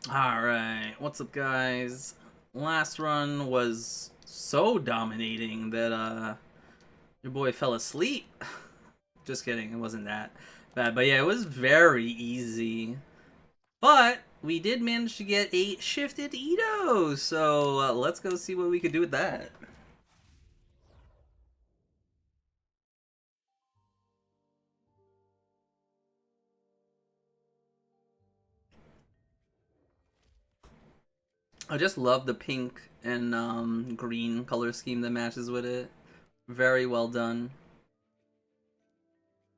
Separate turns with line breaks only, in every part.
Alright, what's up guys? Last run was so dominating that your boy fell asleep. Just kidding, it wasn't that bad. But yeah, it was very easy. But we did manage to get a Shifted Eidos, so let's go see what we could do with that. I just love the pink and green color scheme that matches with it. Very well done.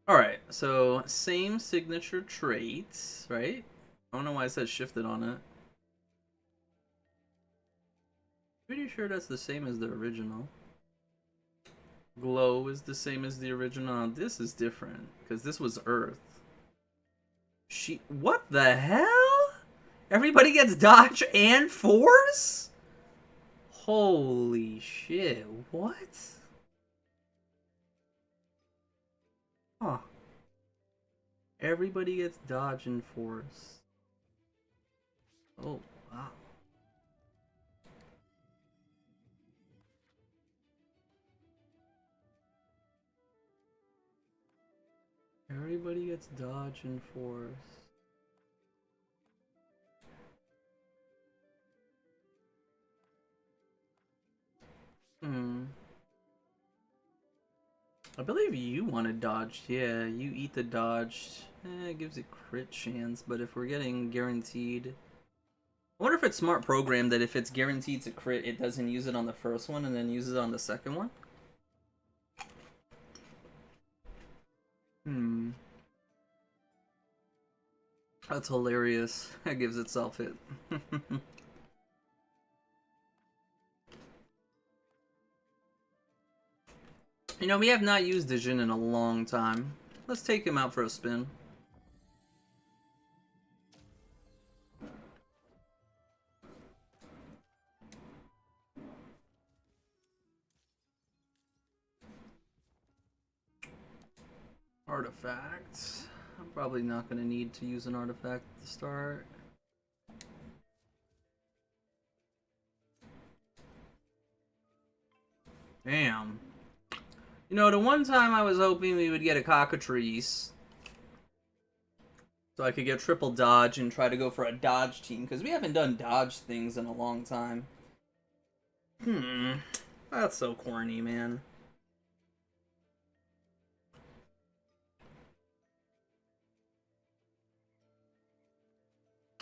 Alright, so same signature traits, right? I don't know why it says shifted on it. Pretty sure that's the same as the original. Glow is the same as the original. This is different, because this was Earth. What the hell? Everybody gets dodge and force? Holy shit, what? Huh. Everybody gets dodge and force. Oh, wow. Everybody gets dodge and force. I believe you want to dodge. Yeah, you eat the dodged. It gives it crit chance, but if we're getting guaranteed... I wonder if it's smart programmed that if it's guaranteed to crit, it doesn't use it on the first one and then uses it on the second one? That's hilarious. That gives itself hit. You know, we have not used Dijin in a long time. Let's take him out for a spin. Artifact. I'm probably not going to need to use an artifact to start. Damn. You know, the one time I was hoping we would get a cockatrice so I could get triple dodge and try to go for a dodge team, because we haven't done dodge things in a long time. That's so corny, man.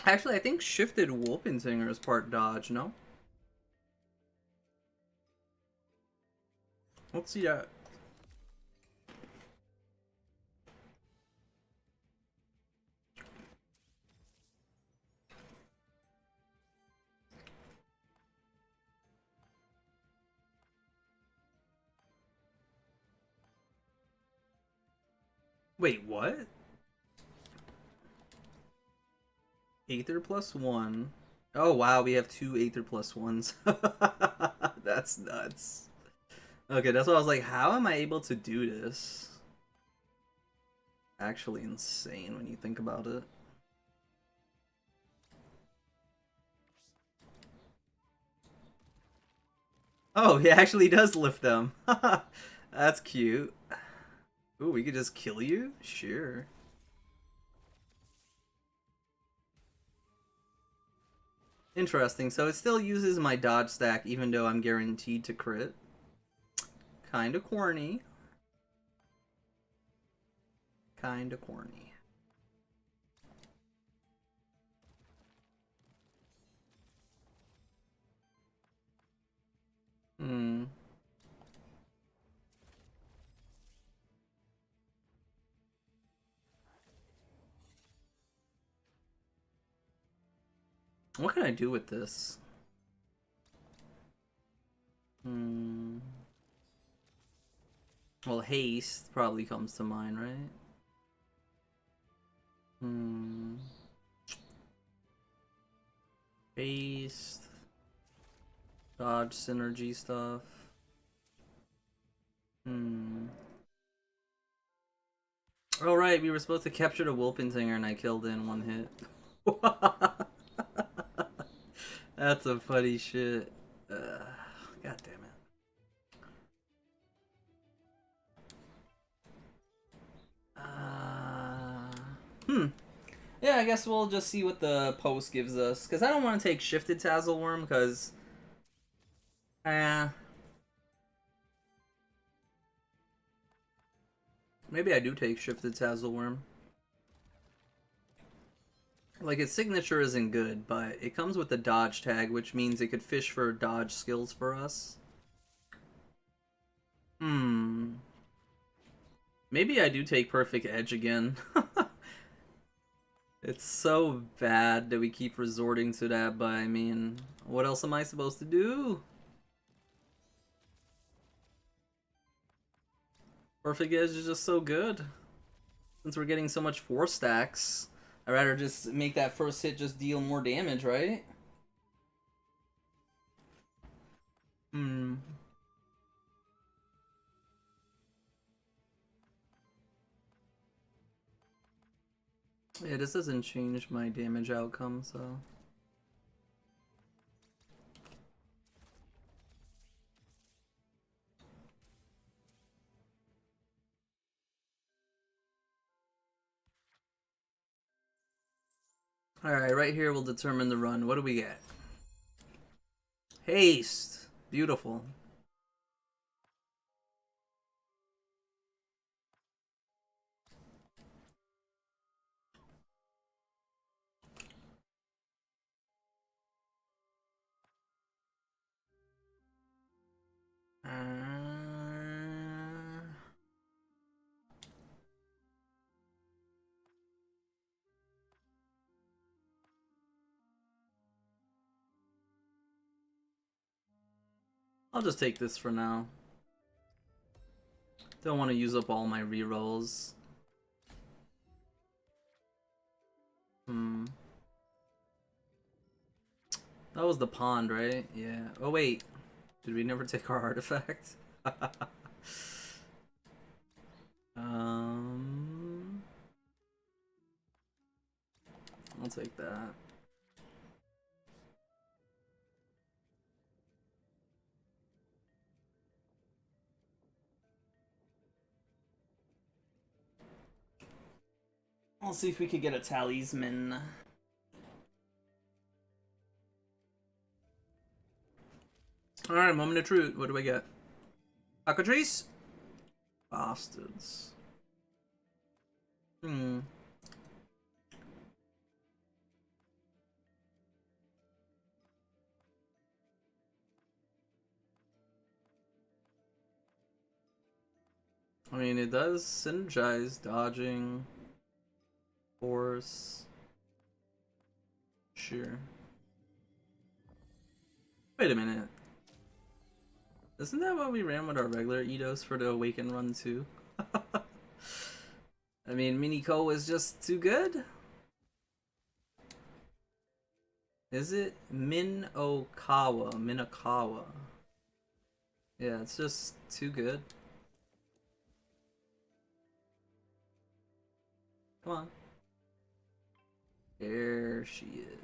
Actually, I think Shifted Wolpensinger is part dodge, no? Let's see that. Wait, what? Aether plus one. Oh wow, we have two Aether plus ones. That's nuts. Okay, that's why I was like, how am I able to do this? Actually insane when you think about it. Oh, he actually does lift them. That's cute. Ooh, we could just kill you? Sure. Interesting. So it still uses my dodge stack even though I'm guaranteed to crit. Kinda corny. Kinda corny. What can I do with this? Well, haste probably comes to mind, right? Haste. Dodge synergy stuff. Oh right, we were supposed to capture the Wolpensinger and I killed it in one hit. That's a funny shit. God damn it. Yeah, I guess we'll just see what the post gives us. Because I don't want to take Shifted Tazzleworm, because... maybe I do take Shifted Tazzleworm. Like, its signature isn't good, but it comes with the dodge tag, which means it could fish for dodge skills for us. Maybe I do take Perfect Edge again. It's so bad that we keep resorting to that, but I mean, what else am I supposed to do? Perfect Edge is just so good. Since we're getting so much 4 stacks, I'd rather just make that first hit just deal more damage, right? Yeah, this doesn't change my damage outcome, so... Alright, right here will determine the run. What do we get? Haste! Beautiful. I'll just take this for now. Don't want to use up all my rerolls. That was the pond, right? Yeah. Oh wait, did we never take our artifact? I'll take that. I'll see if we could get a talisman. Alright, moment of truth. What do we get? Cockatrice? Bastards. I mean, it does synergize dodging, force. Sure. Wait a minute. Isn't that what we ran with our regular Eidos for the Awaken run too? I mean, Miniko is just too good? Is it? Minakawa. Yeah, it's just too good. Come on. There she is.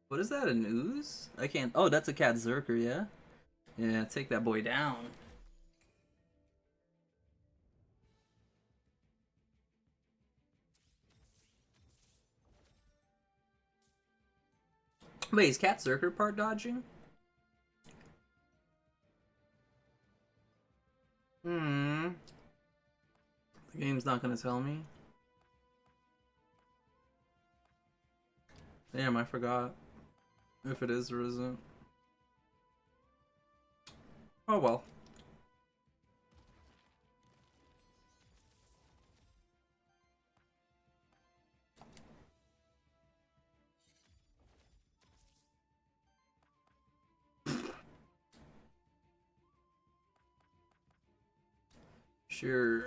What is that, an ooze? I can't... Oh, that's a cat Zerker, yeah? Yeah, take that boy down. Wait, is cat Zerker part dodging? The game's not gonna tell me. Damn, I forgot if it is or isn't. Oh well. Sure.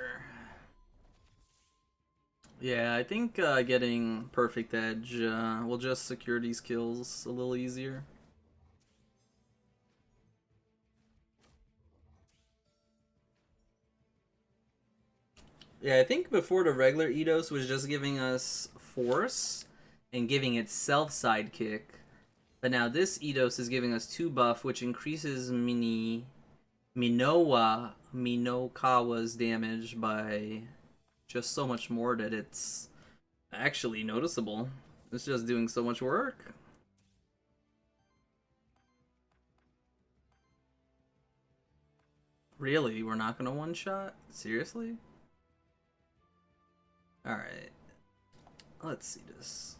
Yeah, I think getting Perfect Edge will just secure these kills a little easier. Yeah, I think before the regular Eidos was just giving us Force and giving itself Sidekick. But now this Eidos is giving us 2 buff, which increases Minokawa's damage by just so much more that it's actually noticeable. It's just doing so much work. Really? We're not gonna one-shot? Seriously? Alright. Let's see this.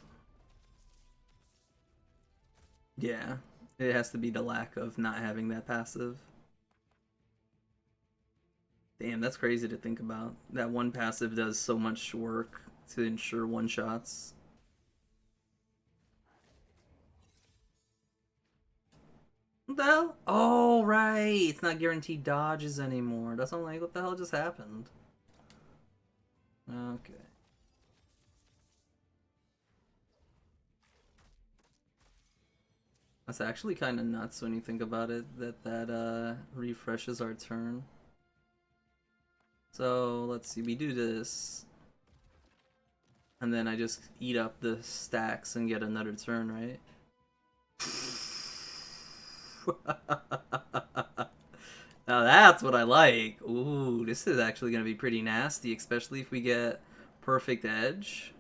Yeah. It has to be the lack of not having that passive. Damn, that's crazy to think about. That one passive does so much work to ensure one-shots. What the hell? Oh, right. It's not guaranteed dodges anymore. That's not like, what the hell just happened? Okay. That's actually kind of nuts when you think about it, that refreshes our turn. So, let's see, we do this. And then I just eat up the stacks and get another turn, right? Now that's what I like. Ooh, this is actually going to be pretty nasty, especially if we get perfect edge.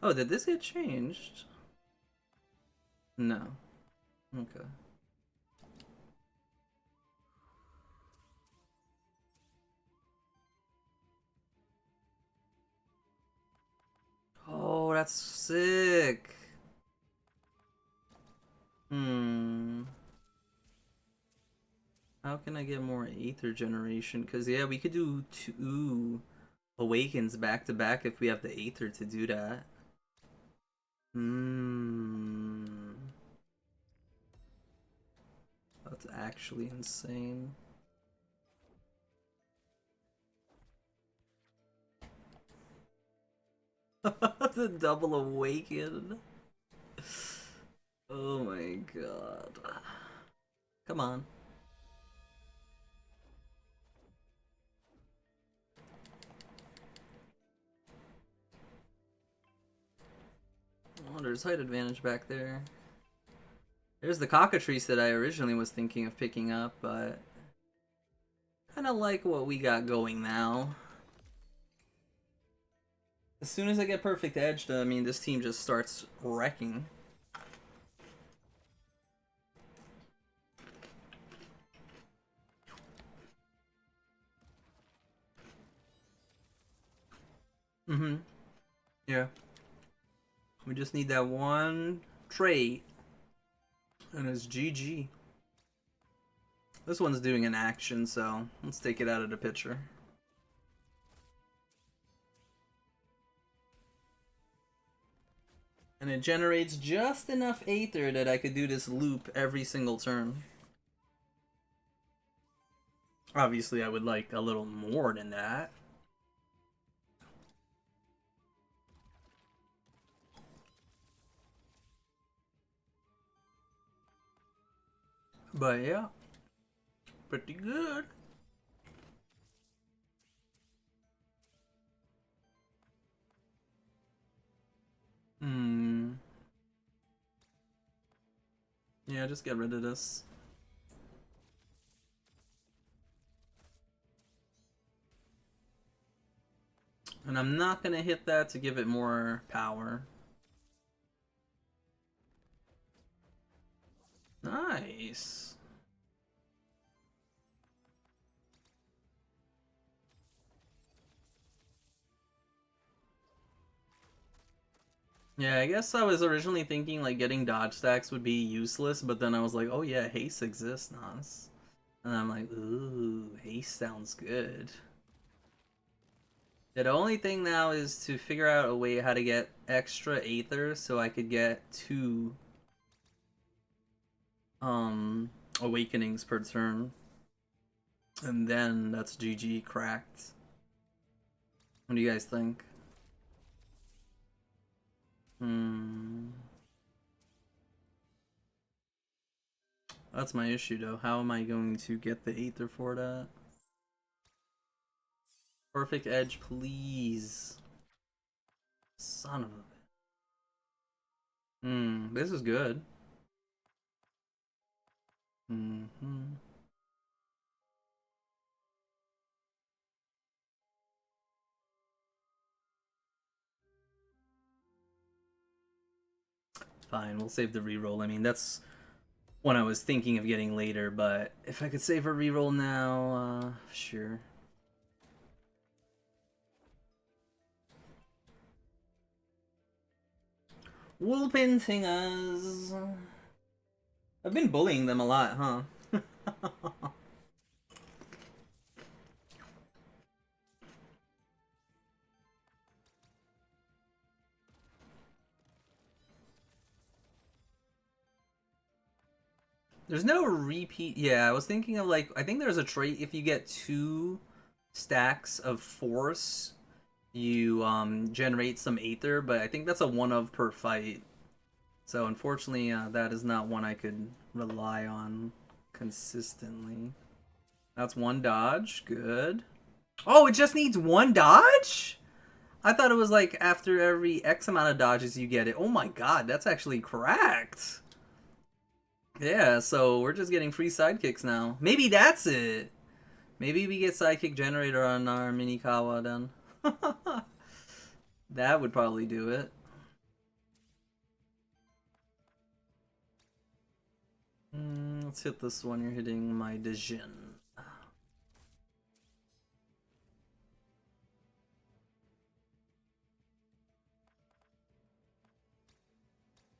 Oh, did this get changed? No. Okay. Oh, that's sick. How can I get more Aether generation? Because, yeah, we could do 2 Awakens back to back if we have the Aether to do that. That's actually insane. The double awaken. Oh my god. Come on. Oh, there's height advantage back there. There's the cockatrice that I originally was thinking of picking up, but kind of like what we got going now. As soon as I get perfect edge, though, I mean, this team just starts wrecking. Yeah. We just need that one trait, and it's GG. This one's doing an action, so let's take it out of the picture. And it generates just enough Aether that I could do this loop every single turn. Obviously, I would like a little more than that. But yeah, pretty good. Yeah, just get rid of this. And I'm not gonna hit that to give it more power. Nice. Yeah, I guess I was originally thinking like getting dodge stacks would be useless, but then I was like, oh yeah, haste exists, Nas. And I'm like, ooh, haste sounds good. Yeah, the only thing now is to figure out a way how to get extra Aether so I could get 2 awakenings per turn. And then that's GG cracked. What do you guys think? That's my issue though. How am I going to get the Aether for that? Perfect edge, please. Son of a... This is good. Mm-hmm. Fine, we'll save the reroll. I mean, that's one I was thinking of getting later, but if I could save a reroll now, sure. Wool painting us. I've been bullying them a lot, huh? There's no repeat. Yeah, I was thinking of like, I think there's a trait if you get 2 stacks of force, you generate some Aether, but I think that's a 1 of per fight. So unfortunately, that is not one I could rely on consistently. That's 1 dodge. Good. Oh, it just needs 1 dodge? I thought it was like after every X amount of dodges you get it. Oh my god, that's actually cracked. Yeah, so we're just getting free sidekicks now. Maybe that's it. Maybe we get sidekick generator on our mini Kawa then. That would probably do it. Let's hit this one. You're hitting my Dejin.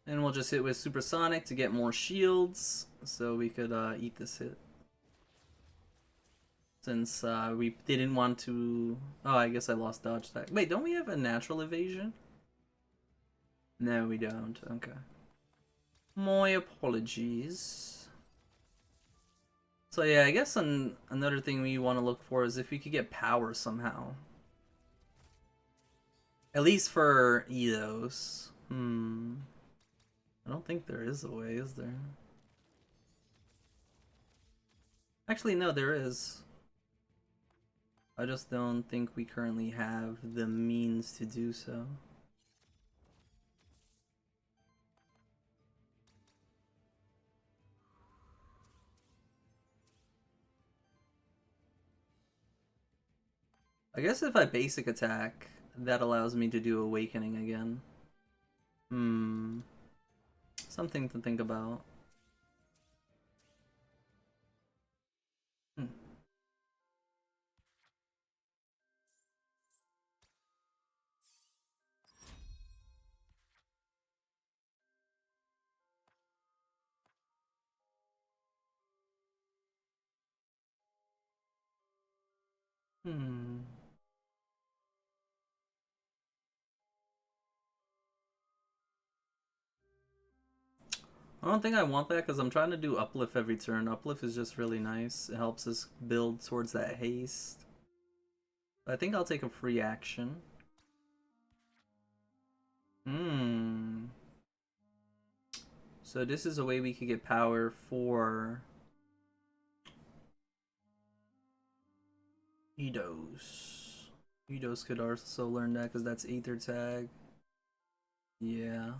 And we'll just hit with Supersonic to get more shields, so we could eat this hit. Since we didn't want to... Oh, I guess I lost dodge tag. Wait, don't we have a natural evasion? No, we don't. Okay. My apologies. So yeah, I guess another thing we want to look for is if we could get power somehow. At least for Eidos. I don't think there is a way, is there? Actually, no, there is. I just don't think we currently have the means to do so. I guess if I basic attack, that allows me to do Awakening again. Something to think about. Hmm. I don't think I want that because I'm trying to do Uplift every turn. Uplift is just really nice. It helps us build towards that haste. But I think I'll take a free action. So this is a way we could get power for Eidos. Eidos could also learn that because that's Aether tag. Yeah.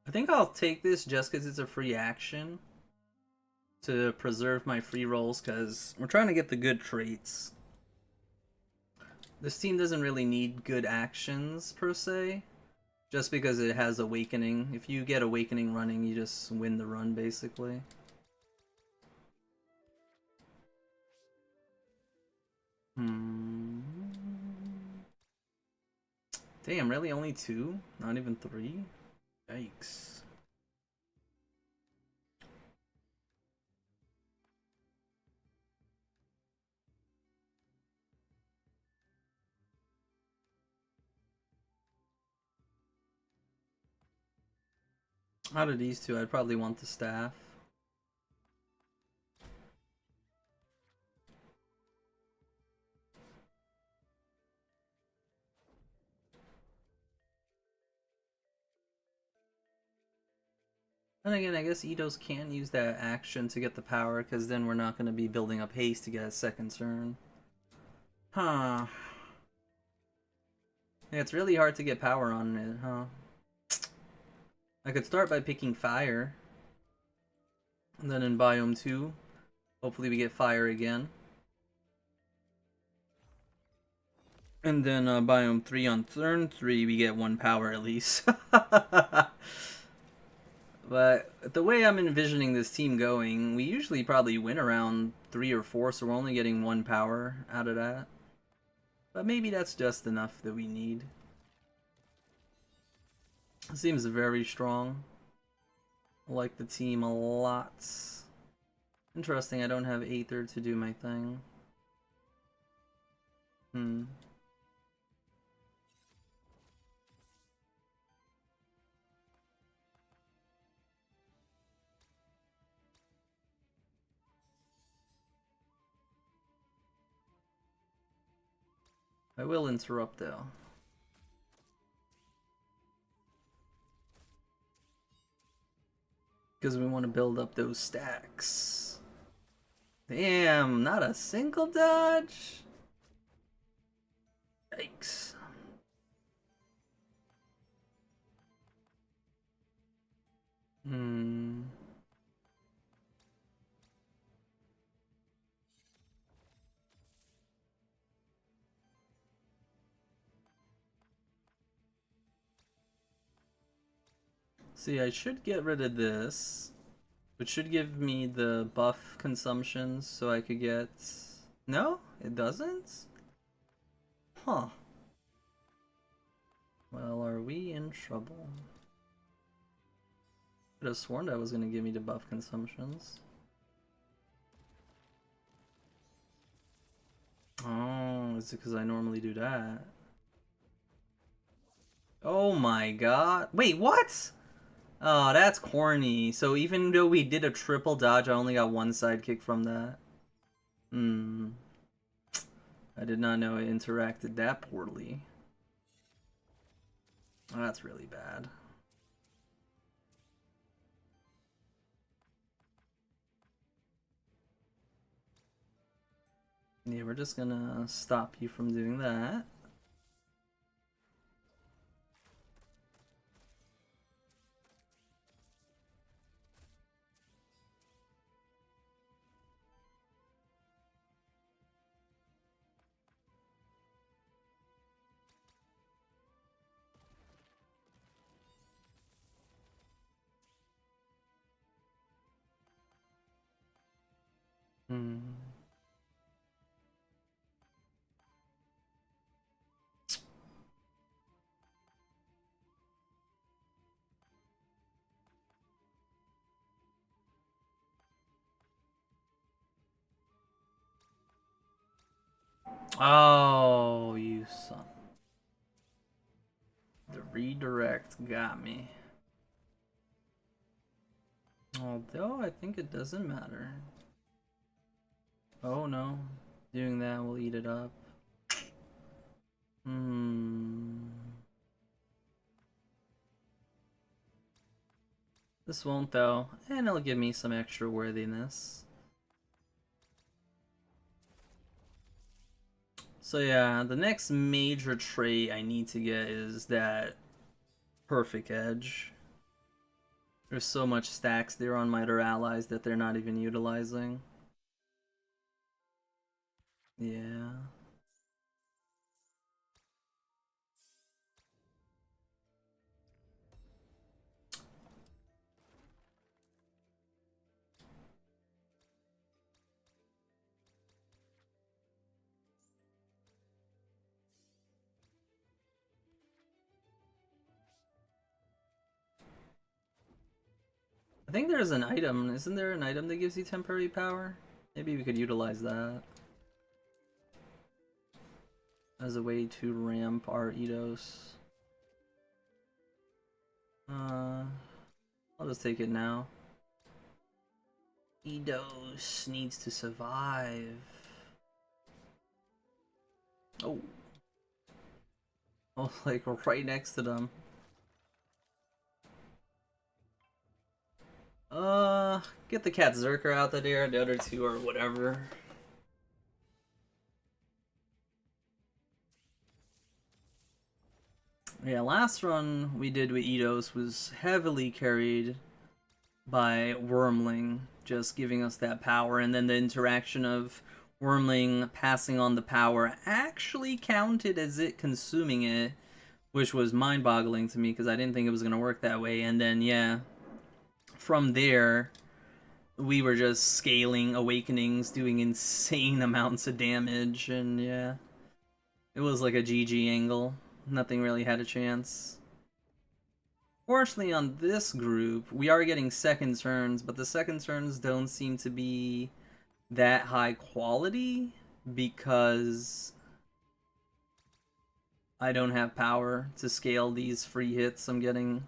I think I'll take this just because it's a free action to preserve my free rolls because we're trying to get the good traits. This team doesn't really need good actions per se, just because it has Awakening. If you get Awakening running, you just win the run basically. Damn, really only 2? Not even 3? Yikes. Out of these two, I'd probably want the staff. And again, I guess Eidos can use that action to get the power, because then we're not going to be building up haste to get a second turn. Huh. Yeah, it's really hard to get power on it, huh? I could start by picking fire. And then in Biome 2, hopefully we get fire again. And then Biome 3 on turn 3, we get 1 power at least. But the way I'm envisioning this team going, we usually probably win around 3 or 4, so we're only getting 1 power out of that. But maybe that's just enough that we need. It seems very strong. I like the team a lot. Interesting, I don't have Aether to do my thing. I will interrupt though. Because we want to build up those stacks. Damn, not a single dodge? Yikes. See, I should get rid of this, which should give me the buff consumption so I could get... No? It doesn't? Huh. Well, are we in trouble? Could have sworn that was going to give me the buff consumptions. Oh, is it because I normally do that? Oh my god. Wait, what? Oh, that's corny. So even though we did a triple dodge, I only got 1 sidekick from that. I did not know it interacted that poorly. Oh, that's really bad. Yeah, we're just gonna stop you from doing that. Oh, you son. The redirect got me. Although I think it doesn't matter. Oh no. Doing that will eat it up. This won't though, and it'll give me some extra worthiness. So yeah, the next major trait I need to get is that perfect edge. There's so much stacks there on my other allies that they're not even utilizing. Yeah. I think there's an item. Isn't there an item that gives you temporary power? Maybe we could utilize that as a way to ramp our Eidos. I'll just take it now. Eidos needs to survive. Oh. Oh, like right next to them. Get the cat Zerker out there, the other two or whatever. Yeah, last run we did with Eidos was heavily carried by Wormling, just giving us that power, and then the interaction of Wormling passing on the power actually counted as it consuming it, which was mind-boggling to me because I didn't think it was going to work that way. And then, yeah, from there, we were just scaling Awakenings, doing insane amounts of damage, and yeah, it was like a GG angle. Nothing really had a chance. Fortunately, on this group, we are getting second turns, but the second turns don't seem to be that high quality because I don't have power to scale these free hits I'm getting.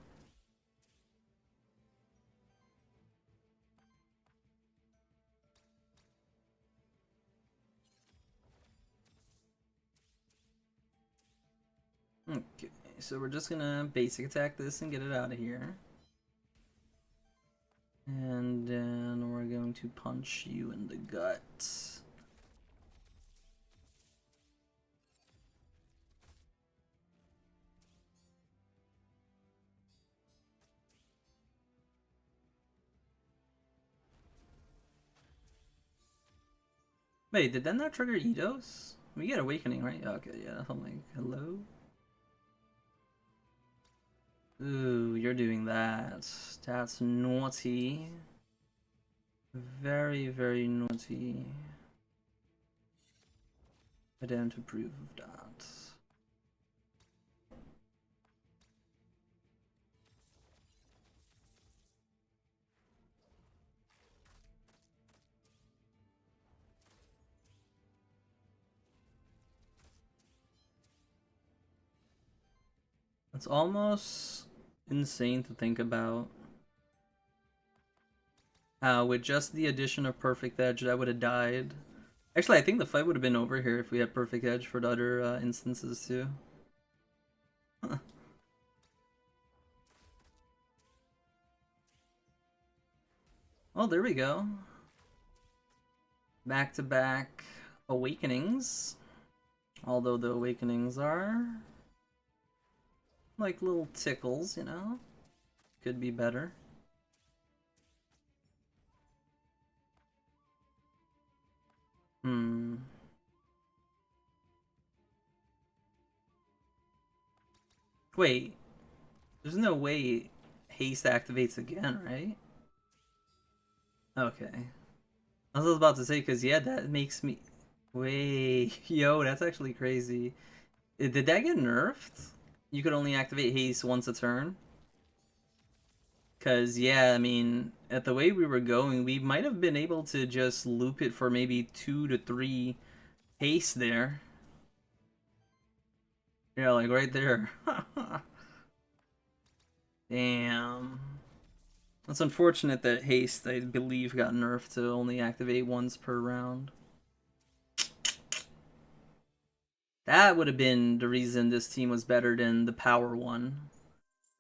Okay, so we're just gonna basic attack this and get it out of here. And then we're going to punch you in the gut. Wait, did that not trigger Eidos? We get Awakening, right? Okay, yeah, I'm like, hello? Ooh, you're doing that. That's naughty. Very, very naughty. I don't approve of that. It's almost insane to think about how with just the addition of Perfect Edge that would have died. Actually, I think the fight would have been over here if we had Perfect Edge for the other instances too. Oh, there we go. Back-to-back Awakenings. Although the Awakenings are like little tickles, you know? Could be better. Wait, there's no way haste activates again, right? Okay. I was about to say, because yeah, that makes me... Wait, yo, that's actually crazy. Did that get nerfed? You could only activate haste once a turn? Because, yeah, I mean, at the way we were going, we might have been able to just loop it for maybe 2 to 3 haste there. Yeah, like right there. Damn. It's unfortunate that haste, I believe, got nerfed to only activate once per round. That would have been the reason this team was better than the power one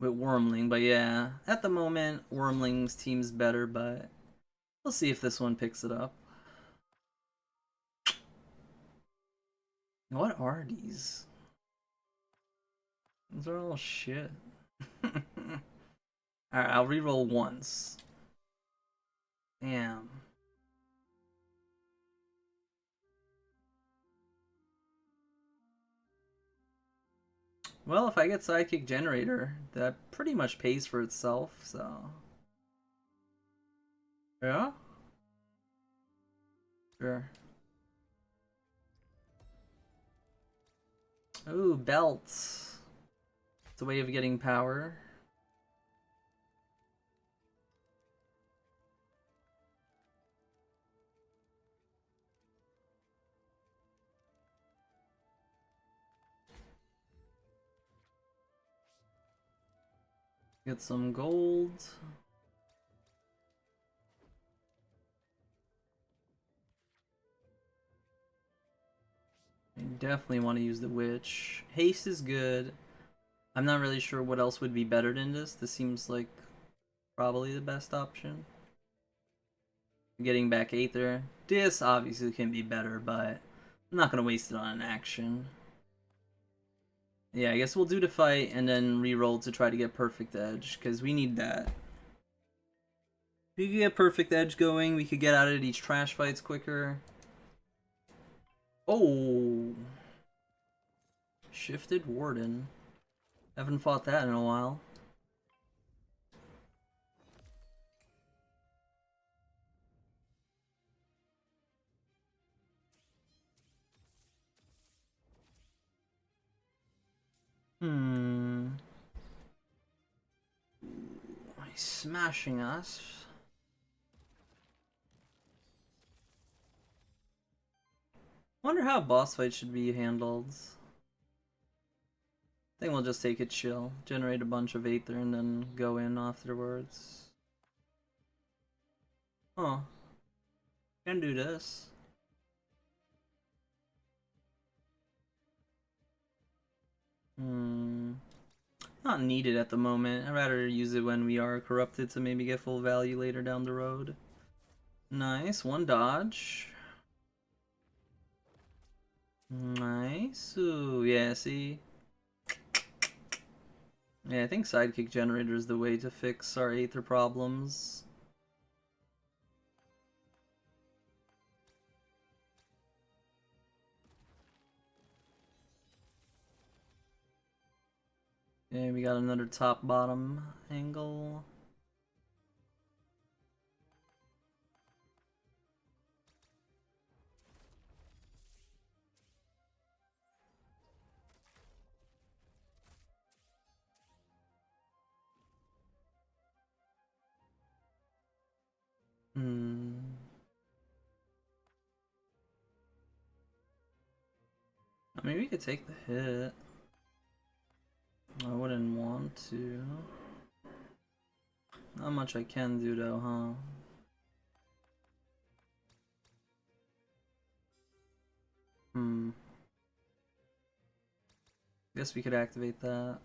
with Wormling. But yeah, at the moment, Wormling's team's better, but we'll see if this one picks it up. What are these? Those are all shit. Alright, I'll reroll once. Damn. Well, if I get Sidekick Generator, that pretty much pays for itself, so... Yeah? Sure. Ooh, belts. It's a way of getting power. Get some gold. definitely want to use the Witch. Haste is good. I'm not really sure what else would be better than this. This seems like probably the best option. Getting back Aether. This obviously can be better, but I'm not going to waste it on an action. Yeah, I guess we'll do the fight and then reroll to try to get Perfect Edge, because we need that. If we could get Perfect Edge going, we could get out of these trash fights quicker. Oh! Shifted Warden. Haven't fought that in a while. He's smashing us. Wonder how a boss fight should be handled. I think we'll just take it chill. Generate a bunch of Aether and then go in afterwards. Oh. Can do this. Not needed at the moment. I'd rather use it when we are corrupted to maybe get full value later down the road. Nice. One dodge. Nice. Ooh, yeah, see? Yeah, I think Sidekick Generator is the way to fix our Aether problems. Yeah, we got another top-bottom angle. I mean, we could take the hit. I wouldn't want to. Not much I can do though, huh? Guess we could activate that.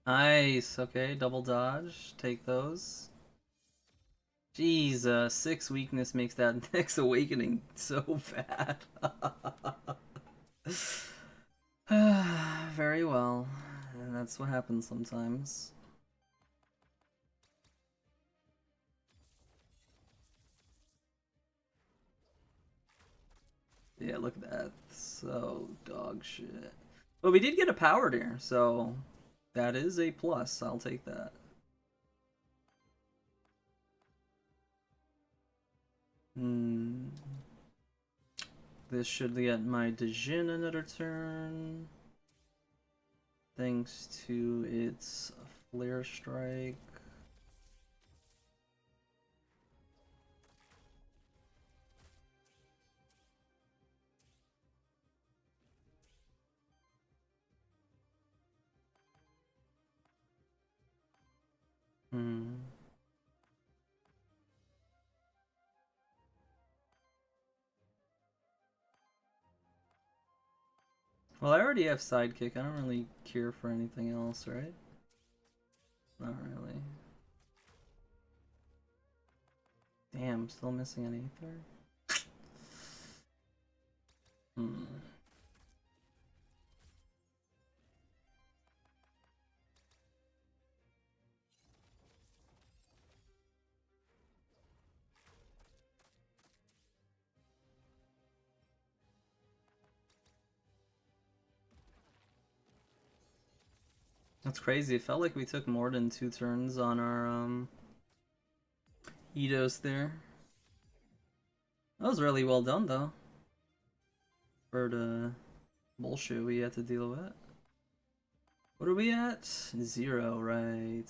Nice, okay, double dodge, take those. Jesus, 6 weakness makes that next awakening so bad. Very well, and that's what happens sometimes. Yeah, look at that, so dog shit. But we did get a power there, so that is a plus, I'll take that. This should get my Djinn another turn. Thanks to its Flare Strike. Well, I already have Sidekick. I don't really care for anything else, right? Not really. Damn, still missing an Aether. That's crazy. It felt like we took more than 2 turns on our Eidos there. That was really well done though. For the bullshit we had to deal with. What are we at? 0, right?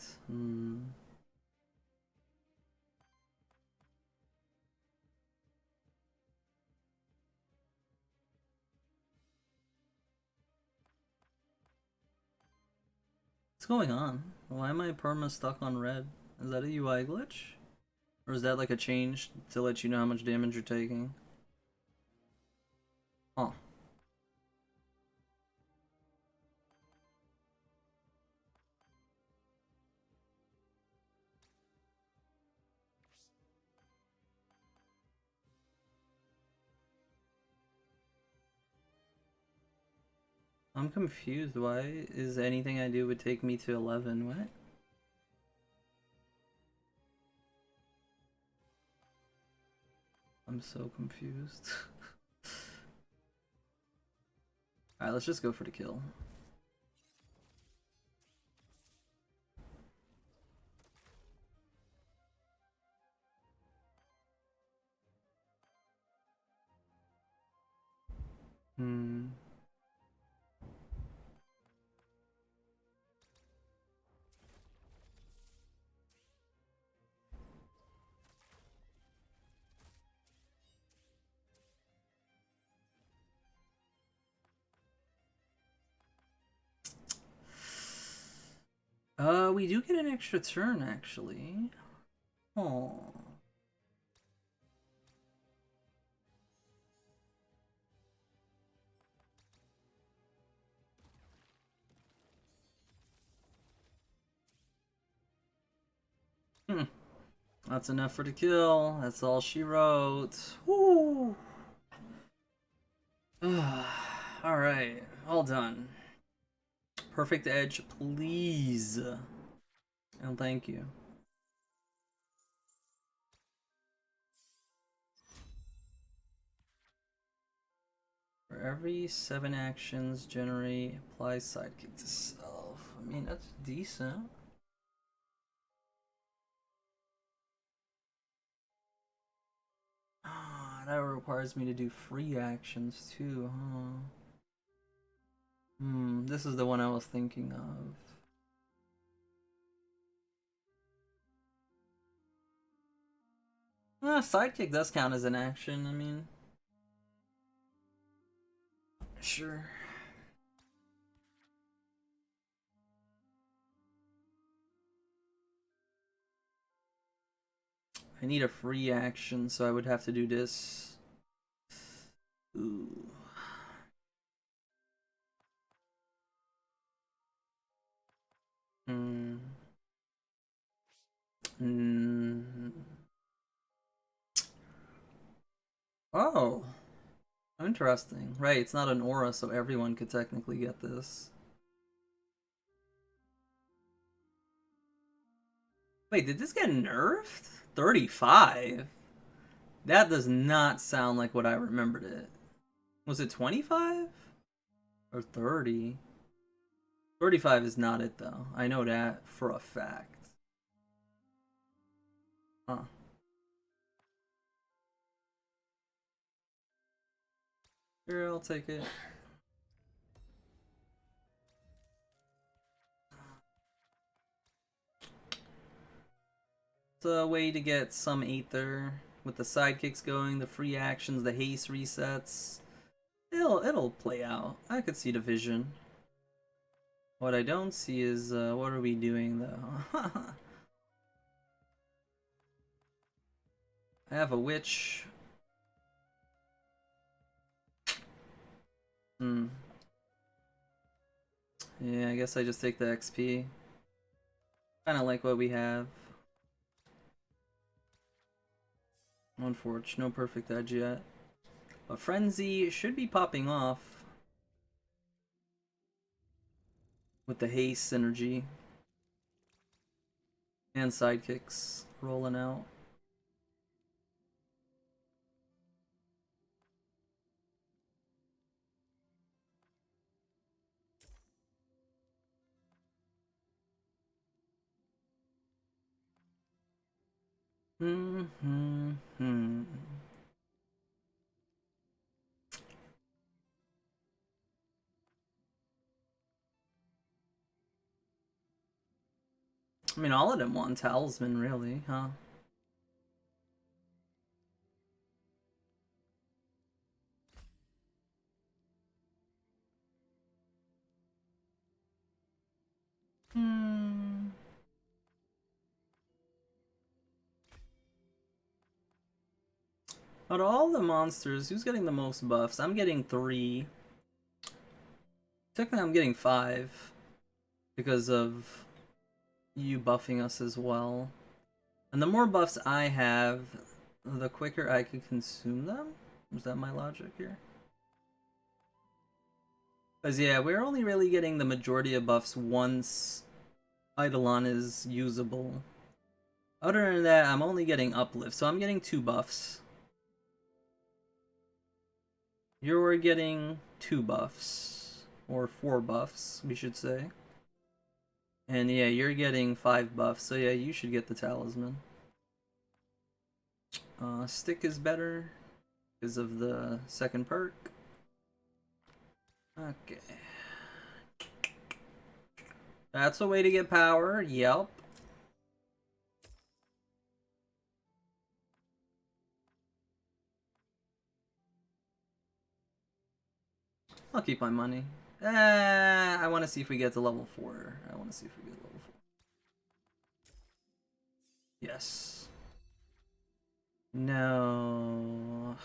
What's going on? Why am I perma stuck on red? Is that a UI glitch? Or is that like a change to let you know how much damage you're taking? Huh. I'm confused. Why is anything I do would take me to 11? What? I'm so confused. Alright, let's just go for the kill. We do get an extra turn, actually. Oh. That's enough for the kill. That's all she wrote. Woo! Alright, all done. Perfect edge, please. And thank you. For every 7 actions, generate, apply sidekick to self. I mean, that's decent. Ah, that requires me to do free actions too, huh? This is the one I was thinking of. Sidekick does count as an action, I mean. Sure. I need a free action, so I would have to do this. Ooh. Oh. Interesting. Right, it's not an aura, so everyone could technically get this. Wait, did this get nerfed? 35? That does not sound like what I remembered it. Was it 25? Or 30? 35 is not it, though. I know that for a fact. Huh. Here, I'll take it. It's a way to get some Aether with the sidekicks going, the free actions, the haste resets. It'll play out. I could see the vision. What I don't see is what are we doing though? I have a witch. Yeah, I guess I just take the XP. Kinda like what we have. Unfortunate, no perfect edge yet. But Frenzy should be popping off. With the haste synergy. And sidekicks rolling out. I mean, all of them want Talisman, really, huh? Out of all the monsters, who's getting the most buffs? I'm getting 3. Technically, I'm getting 5 because of you buffing us as well. And the more buffs I have, the quicker I could consume them? Is that my logic here? Because yeah, we're only really getting the majority of buffs once Eidolon is usable. Other than that, I'm only getting uplift, so I'm getting 2 buffs. You're getting 2 buffs. Or 4 buffs, we should say. And yeah, you're getting 5 buffs, so yeah, you should get the talisman. Stick is better because of the second perk. Okay. That's a way to get power, yep. I'll keep my money. I want to see if we get to level 4. I want to see if we get to level 4. Yes. No.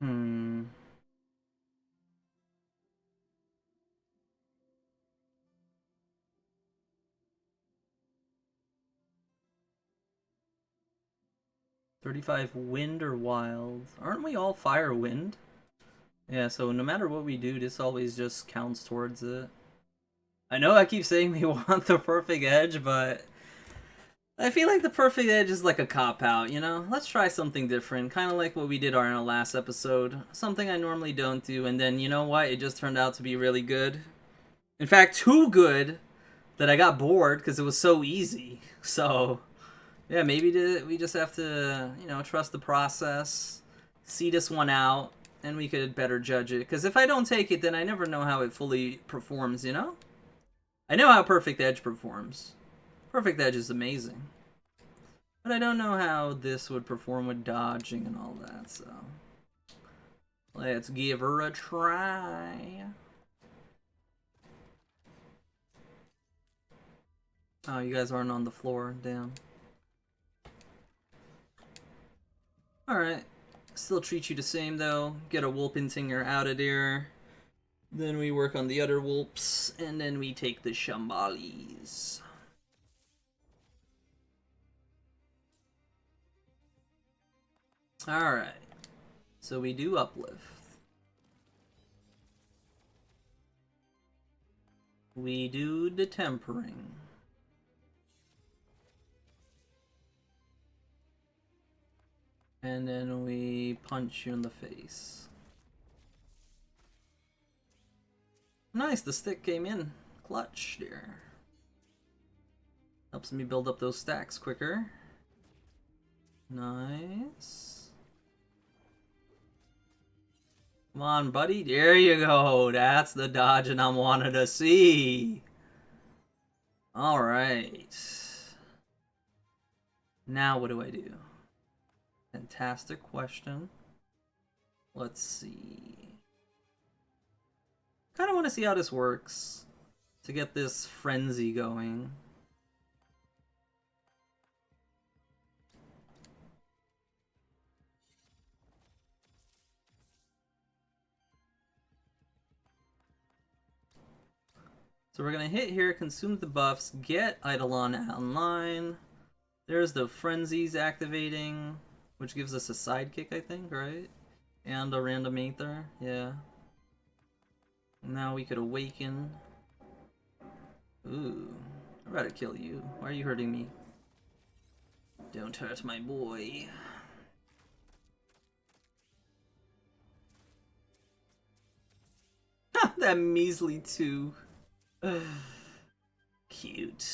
Hmm. $35 wind or wild? Aren't we all fire wind? Yeah, so no matter what we do, this always just counts towards it. I know I keep saying we want the perfect edge, but I feel like the perfect edge is like a cop-out, you know? Let's try something different, kind of like what we did on our last episode. Something I normally don't do, and then, you know what? It just turned out to be really good. In fact, too good that I got bored because it was so easy. So, yeah, maybe we just have to, you know, trust the process, see this one out, and we could better judge it. Because if I don't take it, then I never know how it fully performs, you know? I know how Perfect Edge performs. Perfect Edge is amazing. But I don't know how this would perform with dodging and all that, so... let's give her a try. Oh, you guys aren't on the floor, damn. Alright. Still treat you the same though. Get a Wolpentinger out of there. Then we work on the other Wolps, and then we take the Shambalis. Alright. So we do uplift. We do the tempering. And then we punch you in the face. Nice, the stick came in clutch there. Helps me build up those stacks quicker. Nice. Come on, buddy. There you go. That's the dodging I'm wanting to see. Alright. Now what do I do? Fantastic question. Let's see. Kind of want to see how this works to get this frenzy going. So we're going to hit here, consume the buffs, get Eidolon online. There's the frenzies activating, which gives us a sidekick, I think, right? And a random Aether, yeah. Now we could awaken. Ooh, I'd rather kill you. Why are you hurting me? Don't hurt my boy. That measly 2. Cute.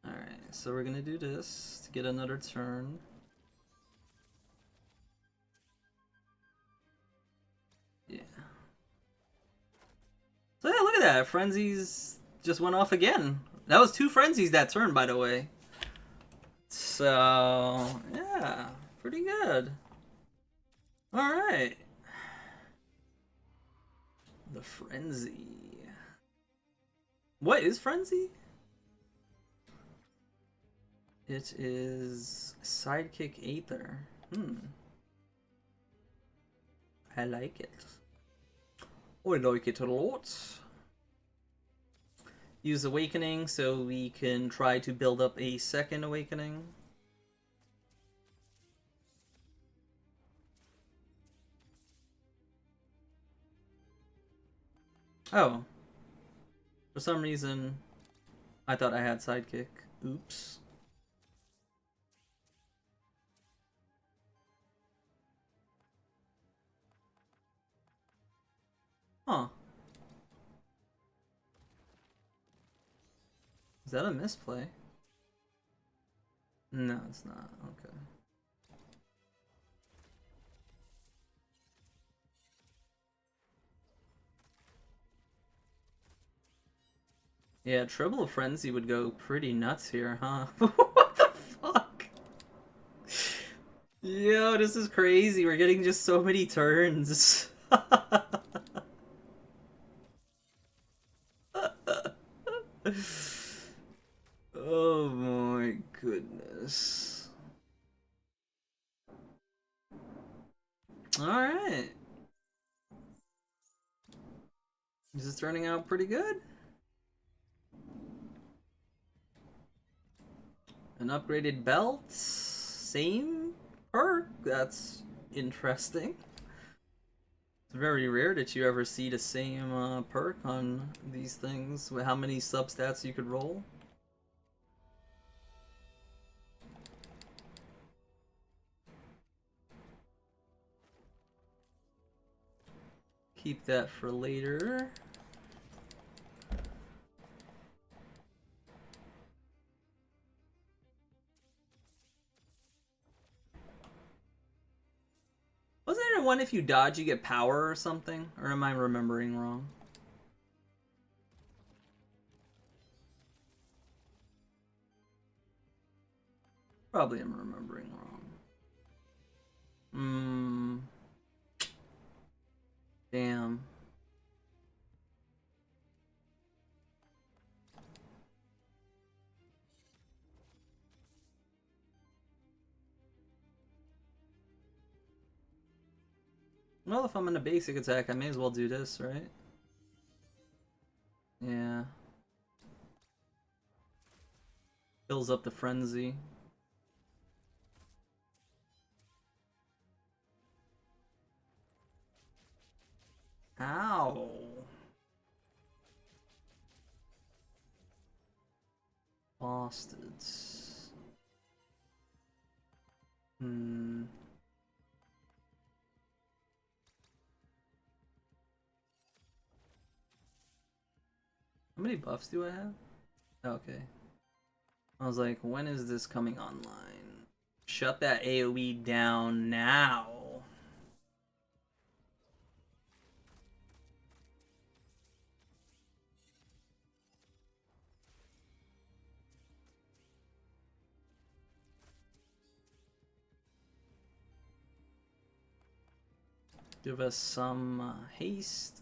Alright, so we're gonna do this to get another turn. Yeah. So yeah, look at that. Frenzies just went off again. That was 2 frenzies that turn, by the way. So, yeah, pretty good. Alright. The Frenzy. What is Frenzy? It is Sidekick Aether. I like it. I like it a lot. Use Awakening so we can try to build up a second Awakening. Oh. For some reason, I thought I had Sidekick. Oops. Huh. Is that a misplay? No, it's not. Okay. Yeah, Triple Frenzy would go pretty nuts here, huh? What the fuck? Yo, this is crazy. We're getting just so many turns. Oh my goodness. Alright. This is turning out pretty good. An upgraded belt. Same perk. That's interesting. It's very rare that you ever see the same perk on these things. With how many substats you could roll. Keep that for later. Wasn't there one if you dodge you get power or something? Or am I remembering wrong? Probably am remembering wrong. Damn. Well, if I'm in a basic attack, I may as well do this, right? Yeah. Fills up the frenzy. Ow. Bastards. How many buffs do I have? Okay. I was like, when is this coming online? Shut that AoE down now. Give us some haste.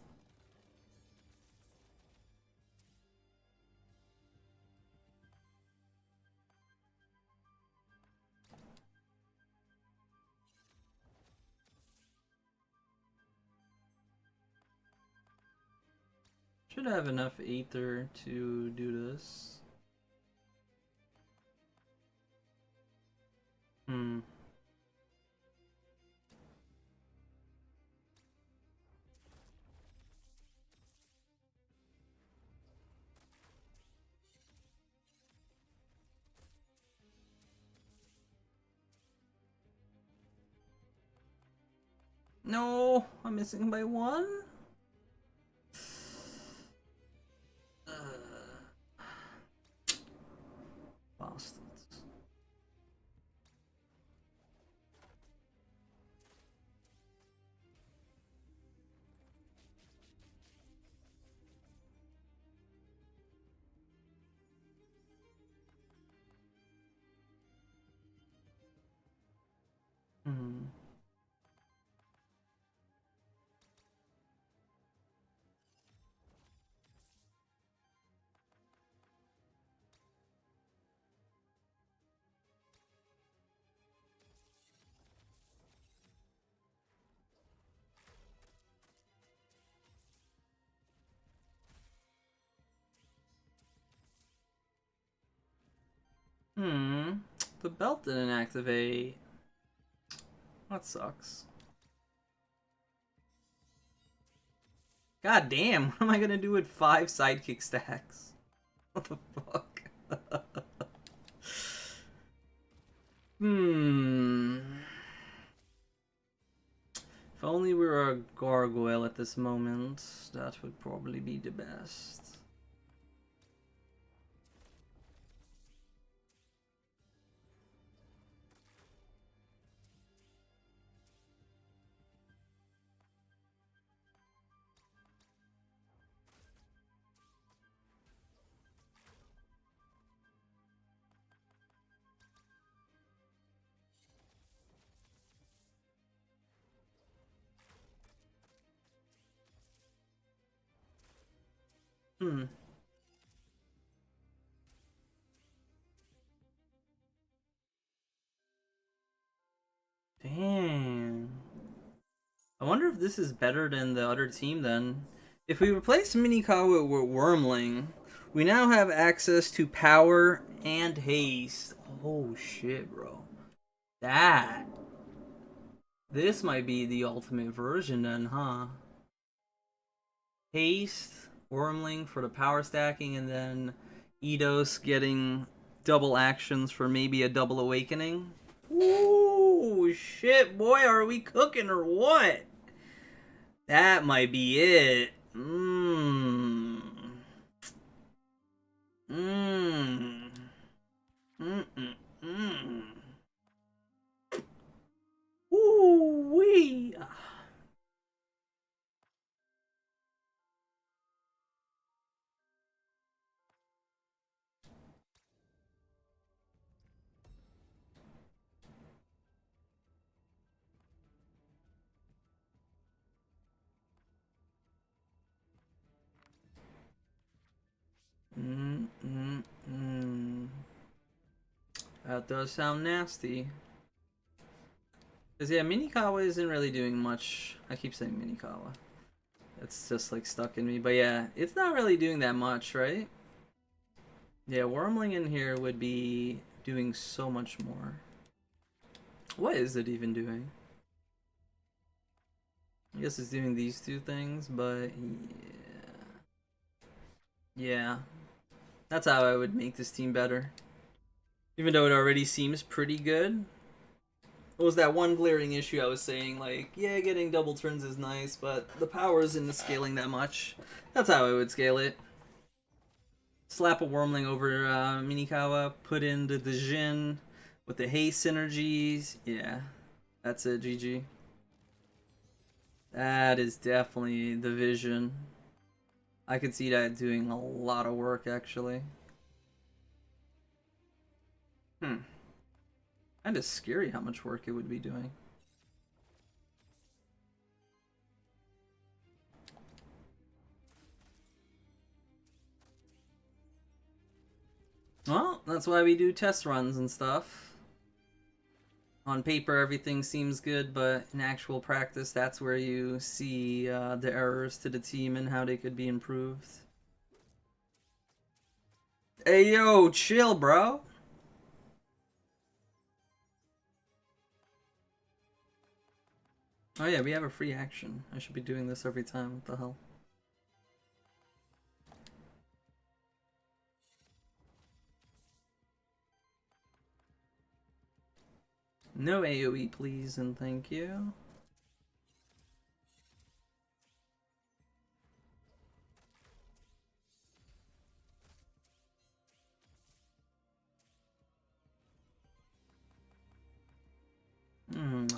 Should have enough Aether to do this. No, I'm missing by one. Bastards. The belt didn't activate. That sucks. God damn, what am I gonna do with 5 sidekick stacks? What the fuck? If only we were a gargoyle at this moment, that would probably be the best. Damn. I wonder if this is better than the other team then. If we replace Minikawa with Wormling, we now have access to power and haste. Oh shit, bro. This might be the ultimate version then, huh? Haste, Wormling for the power stacking, and then Eidos getting double actions for maybe a double awakening. Ooh, shit, boy, are we cooking or what? That might be it. Mmm. Mmm. Mmm. Ooh wee. That does sound nasty. Because, yeah, Minikawa isn't really doing much. I keep saying Minikawa. It's just, like, stuck in me. But, yeah, it's not really doing that much, right? Yeah, Wormling in here would be doing so much more. What is it even doing? I guess it's doing these two things, but yeah. Yeah. That's how I would make this team better. Even though it already seems pretty good. What was that one glaring issue I was saying? Like, yeah, getting double turns is nice, but the power isn't scaling that much. That's how I would scale it. Slap a Wormling over Minikawa, put in the Jin with the haste synergies. Yeah, that's it, GG. That is definitely the vision. I could see that doing a lot of work, actually. Kinda scary how much work it would be doing. Well, that's why we do test runs and stuff. On paper, everything seems good, but in actual practice, that's where you see the errors to the team and how they could be improved. Hey, yo, chill, bro. Oh yeah, we have a free action. I should be doing this every time. What the hell? No AoE, please, and thank you.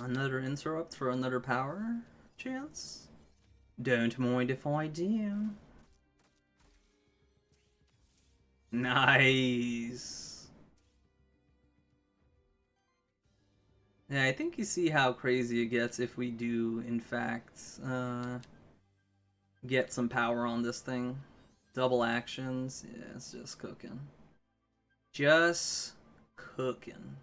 Another interrupt for another power chance? Don't mind if I do. Nice. Yeah, I think you see how crazy it gets if we do, in fact, get some power on this thing. Double actions. Yeah, it's just cooking. Just cooking.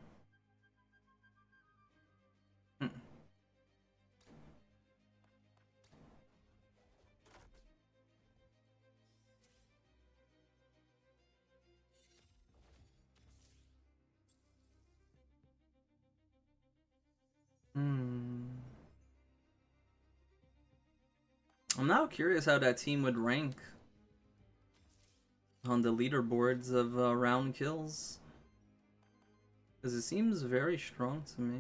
I'm now curious how that team would rank on the leaderboards of round kills. Because it seems very strong to me.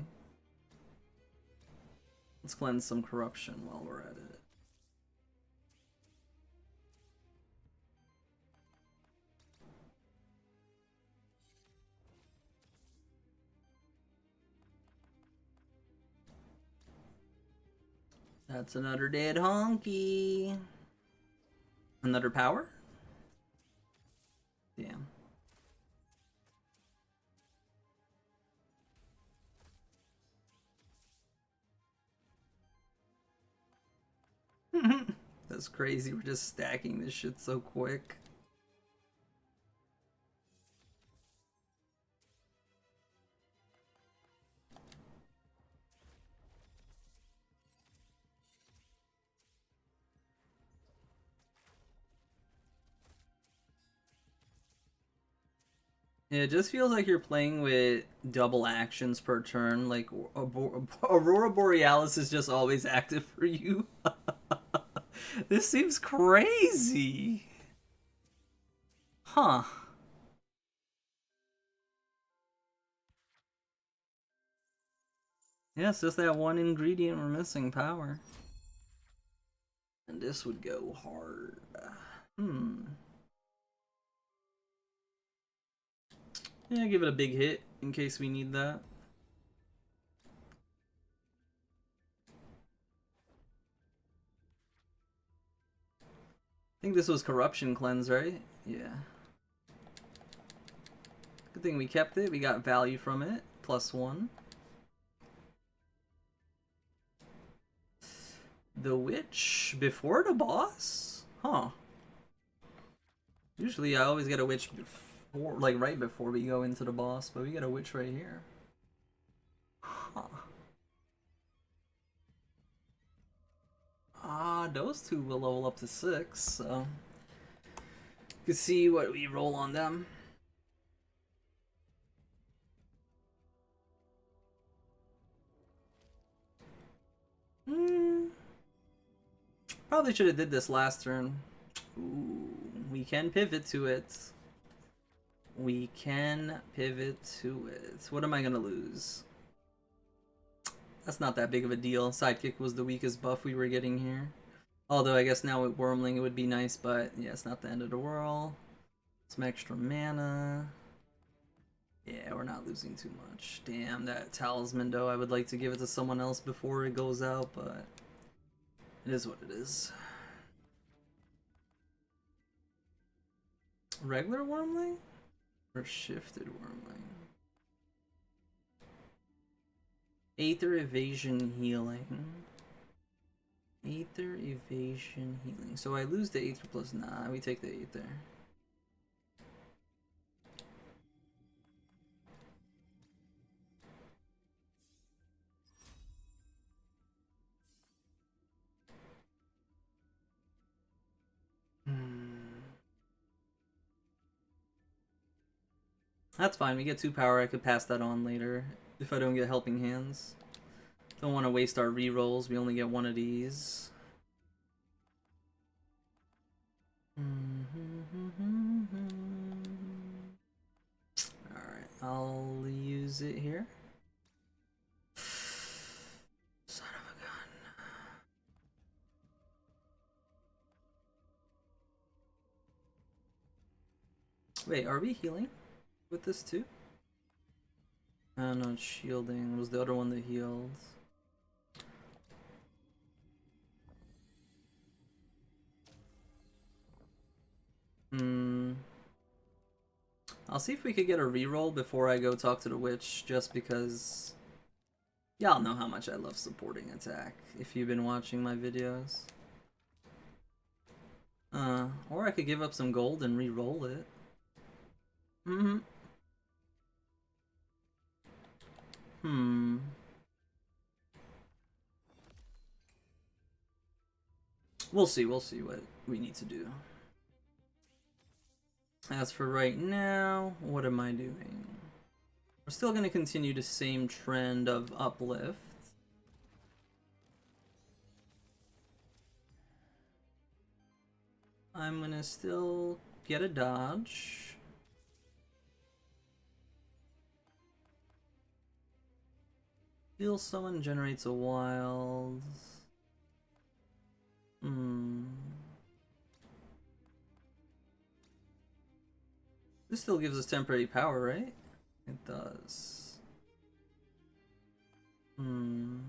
Let's cleanse some corruption while we're at it. That's another dead honky. Another power? Damn. That's crazy. We're just stacking this shit so quick. Yeah, it just feels like you're playing with double actions per turn. Like, Aurora Borealis is just always active for you. This seems crazy. Huh. Yeah, it's just that one ingredient we're missing, power. And this would go hard. Yeah, give it a big hit in case we need that. I think this was Corruption Cleanse, right? Yeah. Good thing we kept it. We got value from it. +1. The Witch before the boss? Huh. Usually I always get a Witch before, like right before we go into the boss, but we get a Witch right here. Huh. Those two will level up to 6, so you can see what we roll on them. Probably should have did this last turn. Ooh, we can pivot to it. We can pivot to it. What am I gonna lose? That's not that big of a deal. Sidekick was the weakest buff we were getting here. Although I guess now with Wormling it would be nice, but yeah, it's not the end of the world. Some extra mana. Yeah, we're not losing too much. Damn, that talisman though, I would like to give it to someone else before it goes out, but it is what it is. Regular Wormling? Or Shifted Wormling? Aether Evasion Healing. Aether Evasion Healing. So I lose the Aether plus... Nah, we take the Aether. That's fine, we get 2 power, I could pass that on later if I don't get Helping Hands. Don't want to waste our rerolls, we only get 1 of these. Alright, I'll use it here. Son of a gun. Wait, are we healing with this too? Oh no, it's shielding. It was the other one that healed. I'll see if we could get a reroll before I go talk to the witch, just because y'all know how much I love supporting attack if you've been watching my videos. Or I could give up some gold and re-roll it. We'll see what we need to do. As for right now, what am I doing? We're still going to continue the same trend of uplift. I'm gonna still get a dodge. Heal someone, generates a wild. This still gives us temporary power, right? It does. When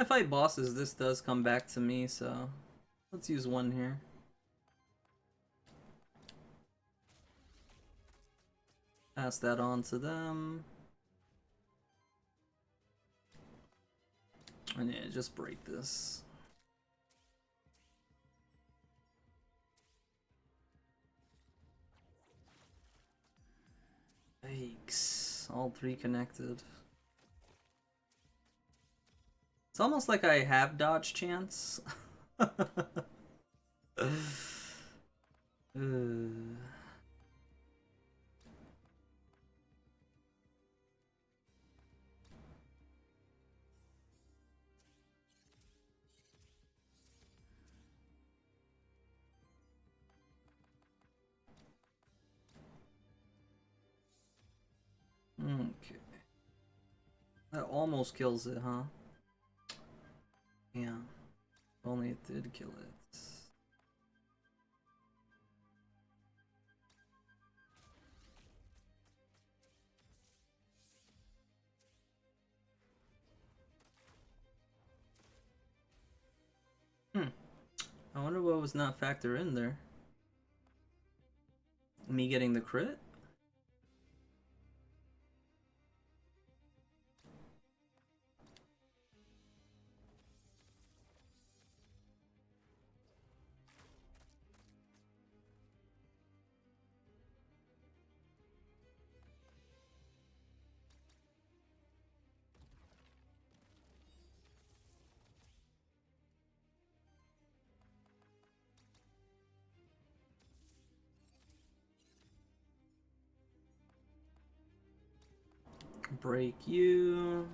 I fight bosses, this does come back to me, so let's use one here. Pass that on to them. And yeah, just break this. Yikes. All three connected. It's almost like I have dodge chance. Okay. That almost kills it, huh? Yeah. If only it did kill it. I wonder what was not factored in there. Me getting the crit? Break you.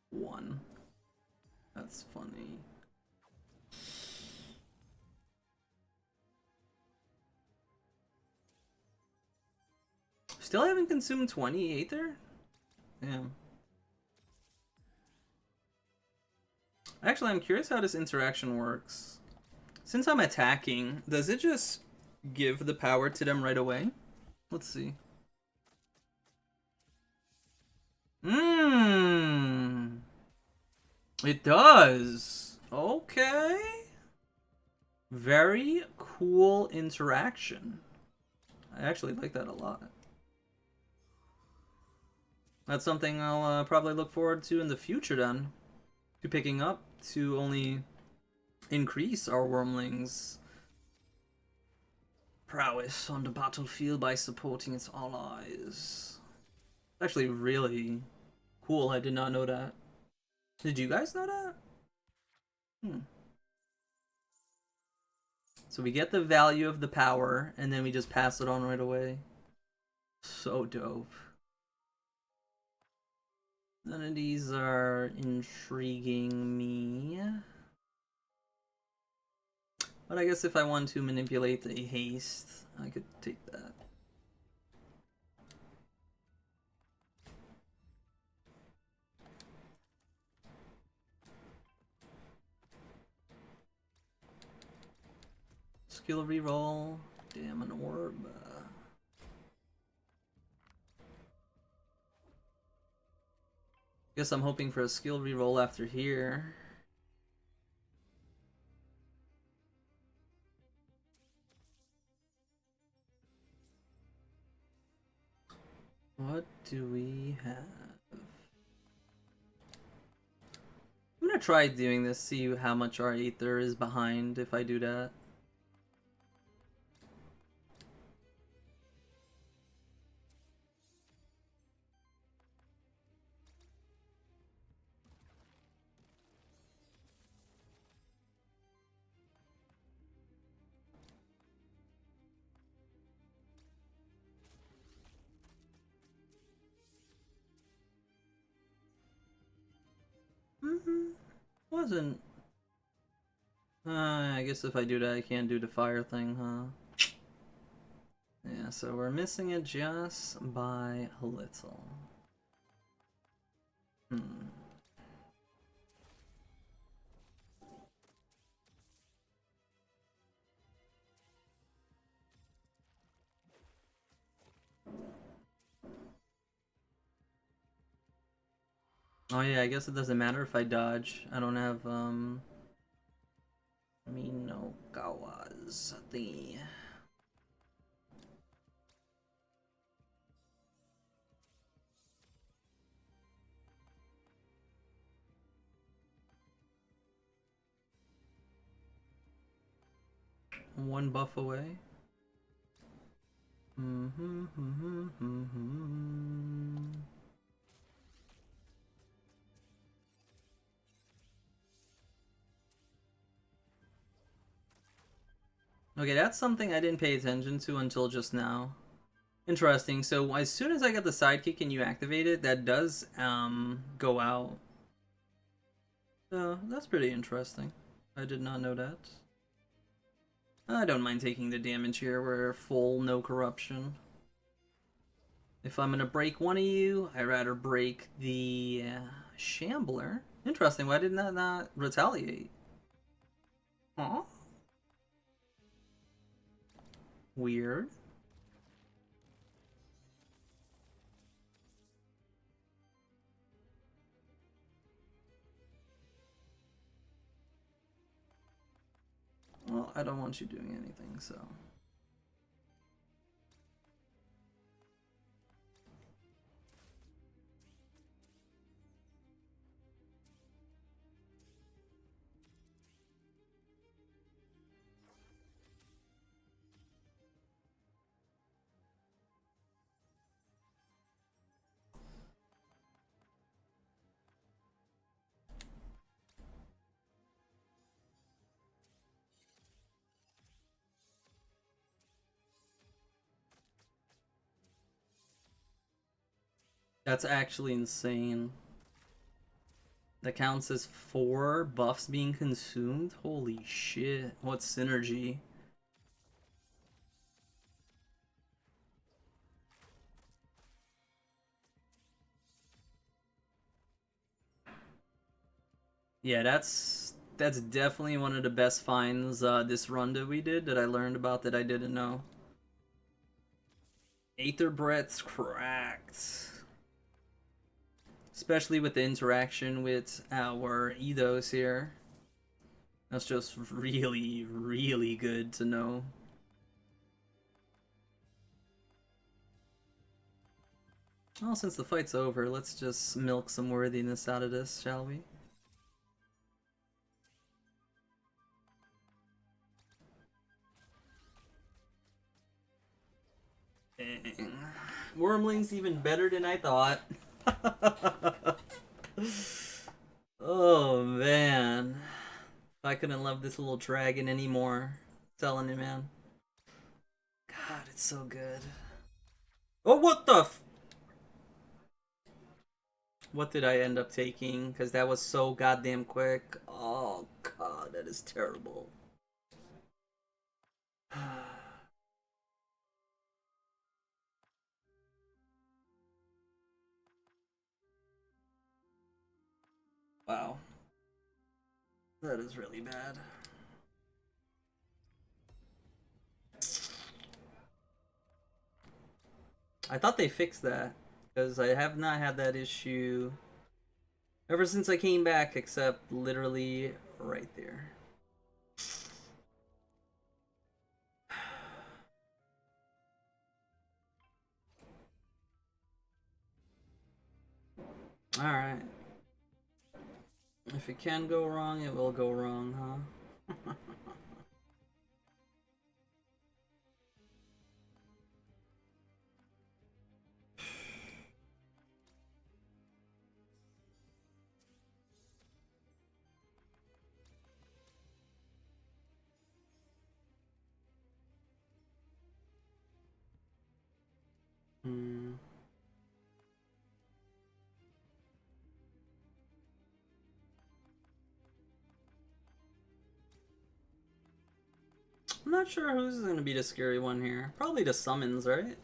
One. That's funny. Still haven't consumed 20 Aether? Yeah. Actually, I'm curious how this interaction works. Since I'm attacking, does it just give the power to them right away? Let's see. It does. Okay. Very cool interaction. I actually like that a lot. That's something I'll probably look forward to in the future then. To picking up to only increase our Wormling's prowess on the battlefield by supporting its allies. Actually really cool, I did not know that. Did you guys know that? So we get the value of the power, and then we just pass it on right away. So dope. None of these are intriguing me. But I guess if I want to manipulate the haste, I could take that. Skill reroll. Damn, an orb. Guess I'm hoping for a skill reroll after here. What do we have? I'm gonna try doing this, see how much our Aether is behind if I do that. wasn't... I guess if I do that, I can't do the fire thing, huh? Yeah, so we're missing it just by a little. Oh yeah, I guess it doesn't matter if I dodge. I don't have, Minokawa's thingy. One buff away. Okay, that's something I didn't pay attention to until just now. Interesting. So as soon as I got the sidekick and you activate it, that does go out. So that's pretty interesting. I did not know that. I don't mind taking the damage here. We're full, no corruption. If I'm gonna break one of you, I'd rather break the Shambler. Interesting. Why didn't that not retaliate? Huh? Weird. Well, I don't want you doing anything, so... That's actually insane. That counts as 4 buffs being consumed? Holy shit. What synergy. Yeah, that's definitely one of the best finds this run that we did that I learned about that I didn't know. Aether Breath's cracked. Especially with the interaction with our Eidos here. That's just really, really good to know. Well, since the fight's over, let's just milk some worthiness out of this, shall we? Dang. Wormling's even better than I thought. Oh, man. I couldn't love this little dragon anymore. I'm telling you, man. God, it's so good. Oh, what the f... What did I end up taking? Because that was so goddamn quick. Oh, God, that is terrible. Wow. That is really bad. I thought they fixed that. Because I have not had that issue ever since I came back, except literally right there. Alright. If it can go wrong, it will go wrong, huh? Hmm. I'm not sure who's gonna be the scary one here. Probably the summons, right?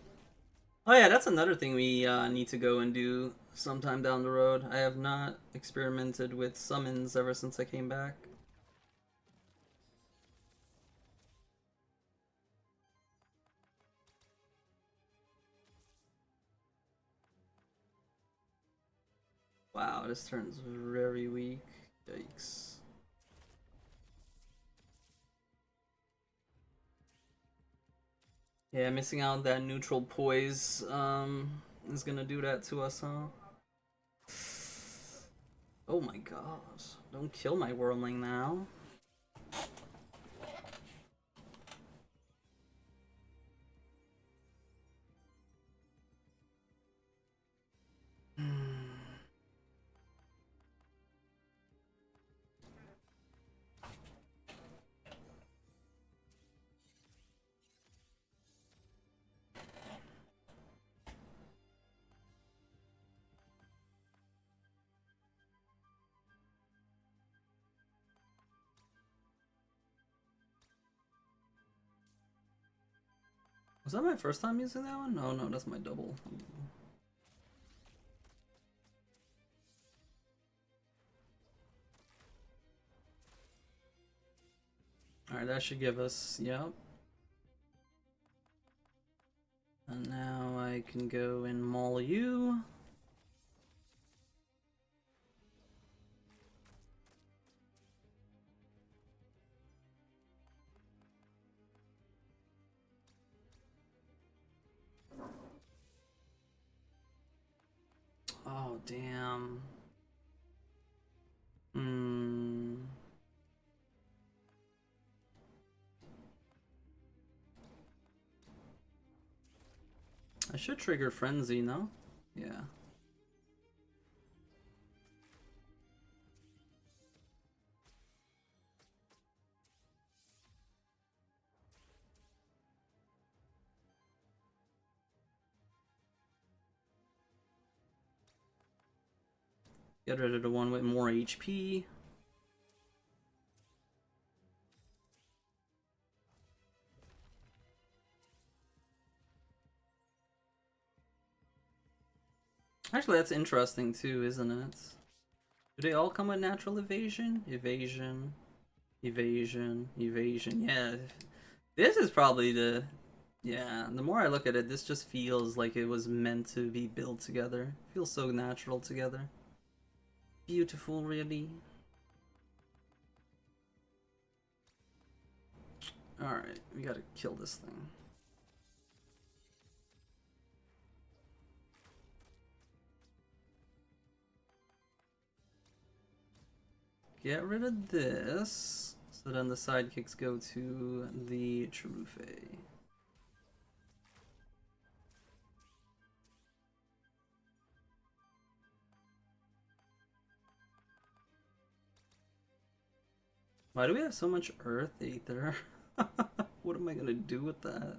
Oh yeah, that's another thing we need to go and do sometime down the road. I have not experimented with summons ever since I came back. Wow, this turn's very weak. Yikes. Yeah, missing out that neutral poise is gonna do that to us, huh? Oh my god. Don't kill my wormling now. Was that my first time using that one? No, no, that's my double. Alright, that should give us, yep. And now I can go and maul you. Oh, damn. I should trigger Frenzy, no? Yeah. Get rid of the one with more HP. Actually, that's interesting too, isn't it? Do they all come with natural evasion? Evasion, evasion, evasion. Yeah. This is probably the... Yeah, the more I look at it, this just feels like it was meant to be built together. It feels so natural together. Beautiful, really. Alright, we gotta kill this thing. Get rid of this, so then the sidekicks go to the Cherufe. Why do we have so much Earth Aether? What am I gonna do with that?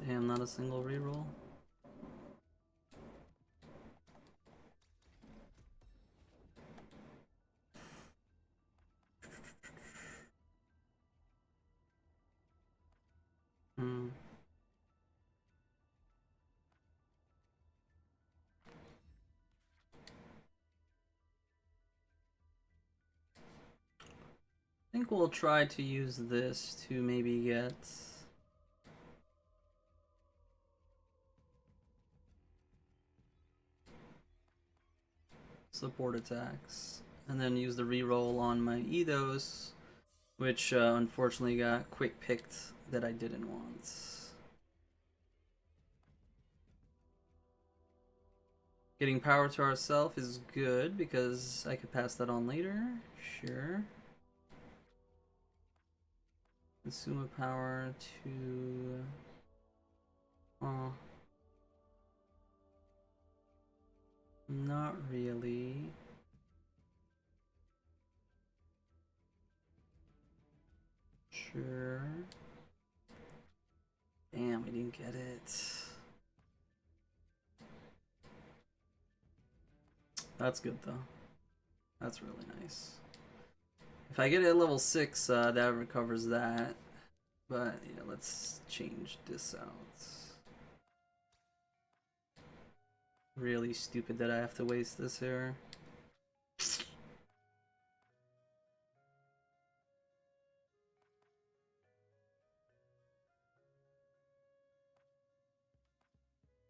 Damn, not a single reroll. Hmm. I think we'll try to use this to maybe get support attacks, and then use the reroll on my Eidos, which unfortunately got quick picked that I didn't want. Getting power to ourselves is good because I could pass that on later. Sure. Consume a power to... Oh. Not really. Sure. Damn, we didn't get it. That's good though. That's really nice. If I get it at level 6, that recovers that. But yeah, let's change this out. Really stupid that I have to waste this here.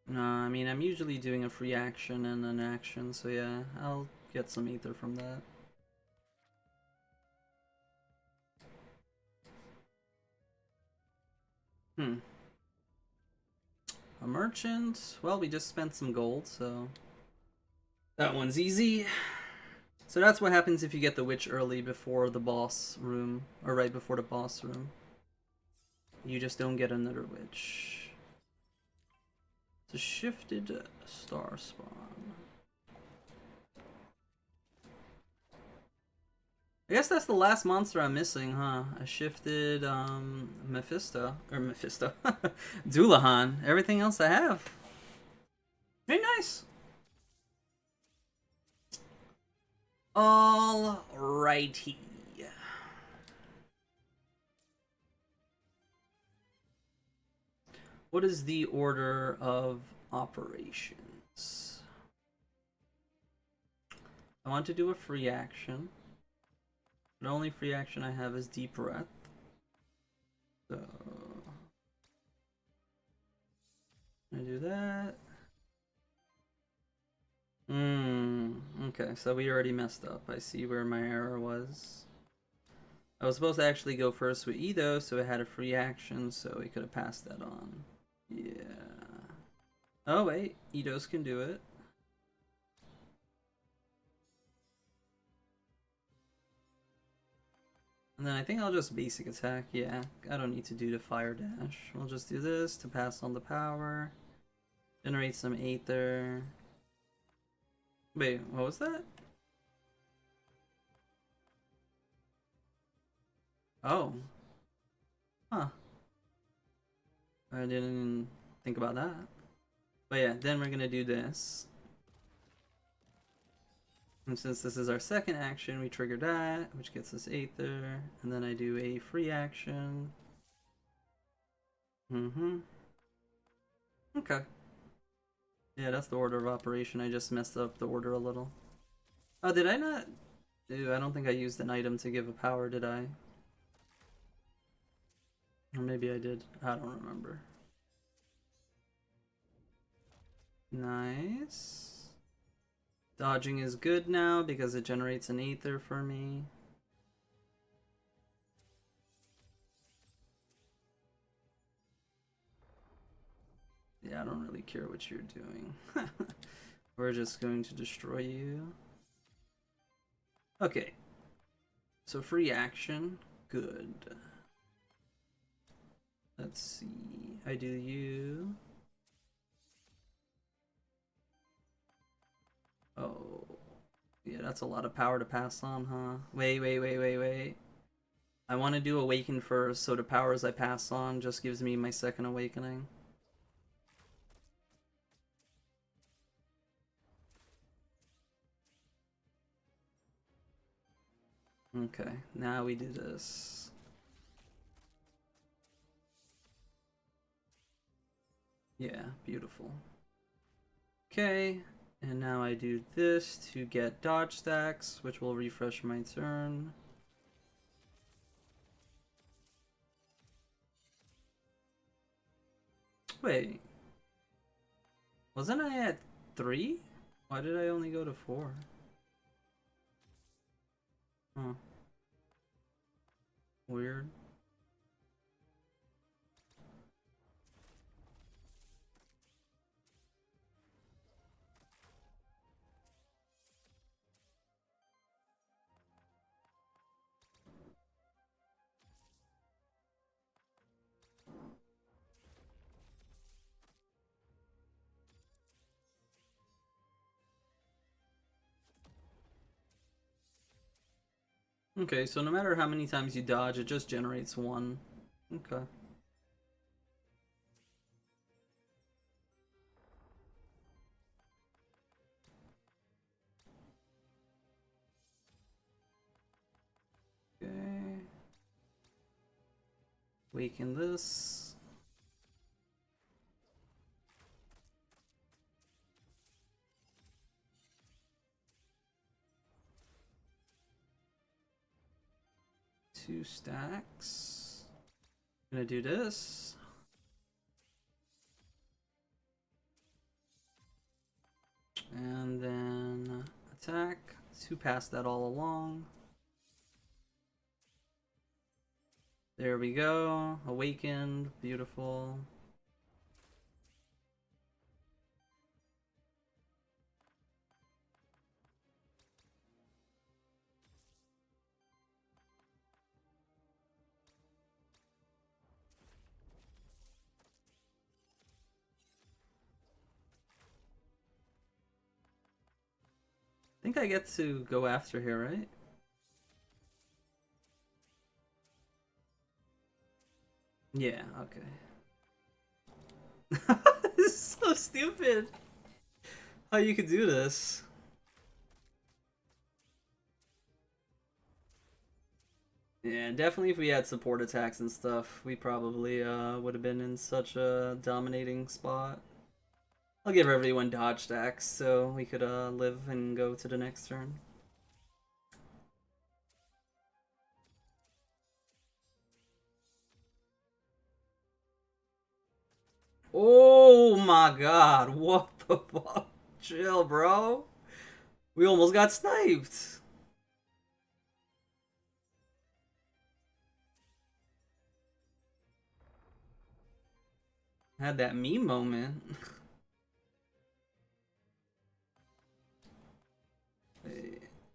No, I mean, I'm usually doing a free action and an action, so yeah, I'll get some ether from that. A merchant? Well, we just spent some gold, so that one's easy. So that's what happens if you get the witch early before the boss room, or right before the boss room. You just don't get another witch. It's a shifted star spawn. I guess that's the last monster I'm missing, huh? A shifted Mephisto. Dullahan. Everything else I have. Very nice. Alrighty. What is the order of operations? I want to do a free action. The only free action I have is Deep Breath. So I do that. Okay, so we already messed up. I see where my error was. I was supposed to actually go first with Eidos, so it had a free action, so we could have passed that on. Yeah. Oh wait, Eidos can do it. And then I think I'll just basic attack. Yeah, I don't need to do the fire dash. We'll just do this to pass on the power. Generate some Aether. Wait, what was that? Oh. Huh. I didn't think about that. But yeah, then we're gonna do this. And since this is our second action, we trigger that, which gets us Aether. And then I do a free action. Okay. Yeah, that's the order of operation. I just messed up the order a little. Oh, did I not? Ew, I don't think I used an item to give a power, did I? Or maybe I did. I don't remember. Nice. Dodging is good now because it generates an Aether for me. Yeah, I don't really care what you're doing. We're just going to destroy you. Okay. So free action. Good. Let's see. I do you. Oh. Yeah, that's a lot of power to pass on, huh? Wait. I want to do Awaken first, so the powers I pass on just gives me my second awakening. Okay, now we do this. Yeah, beautiful. Okay, and now I do this to get dodge stacks, which will refresh my turn. Wait. Wasn't I at 3? Why did I only go to 4? Huh. Weird. Okay, so no matter how many times you dodge, it just generates one. Okay. Okay. Weaken this. Two stacks. Gonna do this. And then attack. To pass that all along. There we go. Awakened. Beautiful. I think I get to go after here, right? Yeah, okay. This is so stupid. How you could do this. Yeah, definitely if we had support attacks and stuff, we probably would have been in such a dominating spot. I'll give everyone dodge stacks so we could live and go to the next turn. Oh my god, what the fuck? Chill, bro. We almost got sniped. Had that meme moment.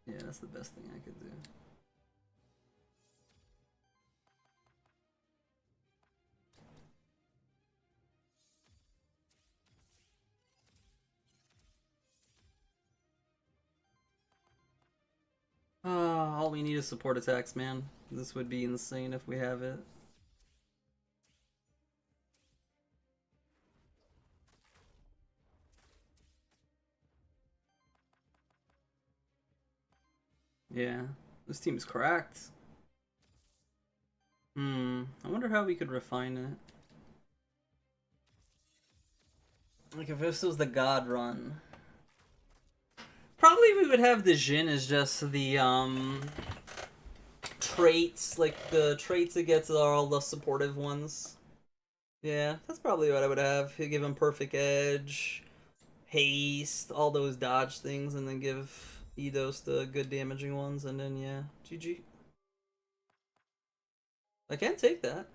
Yeah, that's the best thing I could do. All we need is support attacks, man. This would be insane if we have it. Yeah, this team's cracked. I wonder how we could refine it. Like if this was the God run. Probably we would have the Jin as just the traits, like the traits it gets are all the supportive ones. Yeah, that's probably what I would have. You give him perfect edge, haste, all those dodge things, and then give Eidos the good damaging ones, and then yeah, GG. I can't take that.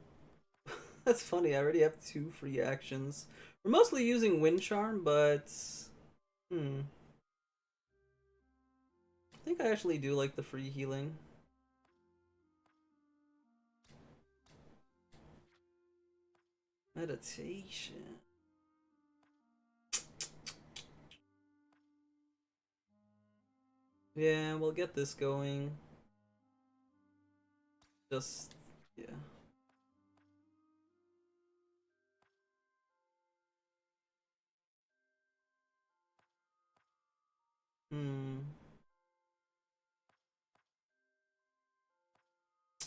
That's funny, I already have 2 free actions. We're mostly using Wind Charm, but I think I actually do like the free healing. Meditation. Yeah, we'll get this going. Just, yeah.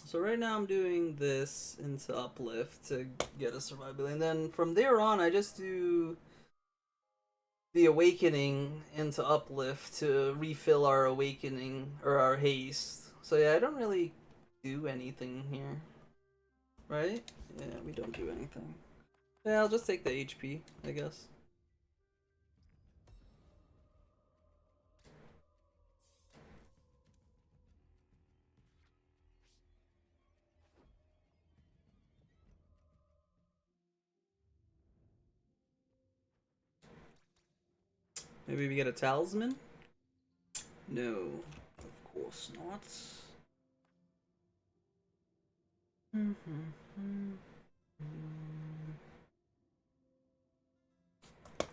So right now I'm doing this into Uplift to get a survivability. And then from there on, I just do the Awakening into Uplift to refill our Awakening, or our Haste. So yeah, I don't really do anything here. Right? Yeah, we don't do anything. Yeah, I'll just take the HP, I guess. Maybe we get a Talisman? No, of course not.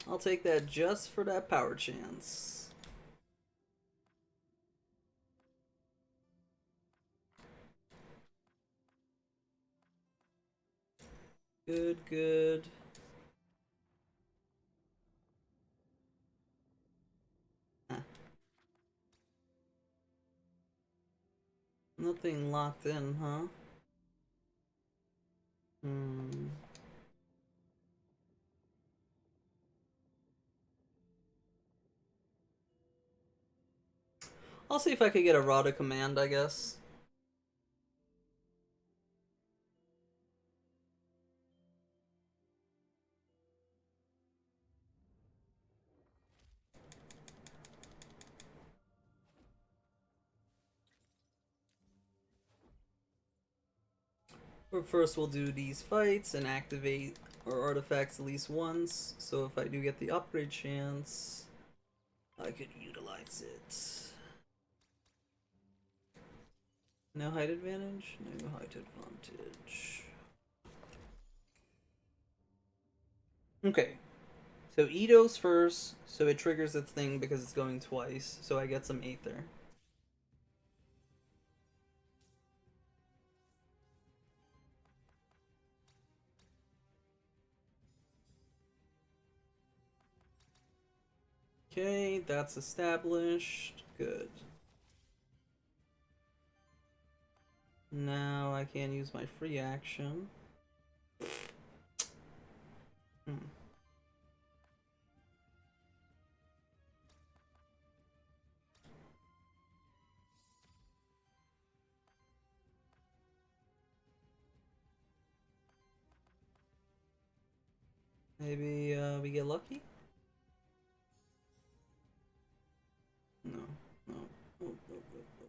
I'll take that just for that power chance. Good, good. Huh. Nothing locked in, huh? Hmm. I'll see if I could get a Rada command, I guess. But first we'll do these fights and activate our artifacts at least once, so if I do get the upgrade chance, I could utilize it. No height advantage? No height advantage. Okay. So Eidos first, so it triggers its thing because it's going twice, so I get some Aether. Okay, that's established. Good. Now I can use my free action. Hmm. Maybe we get lucky? No. No. No, no, no, no.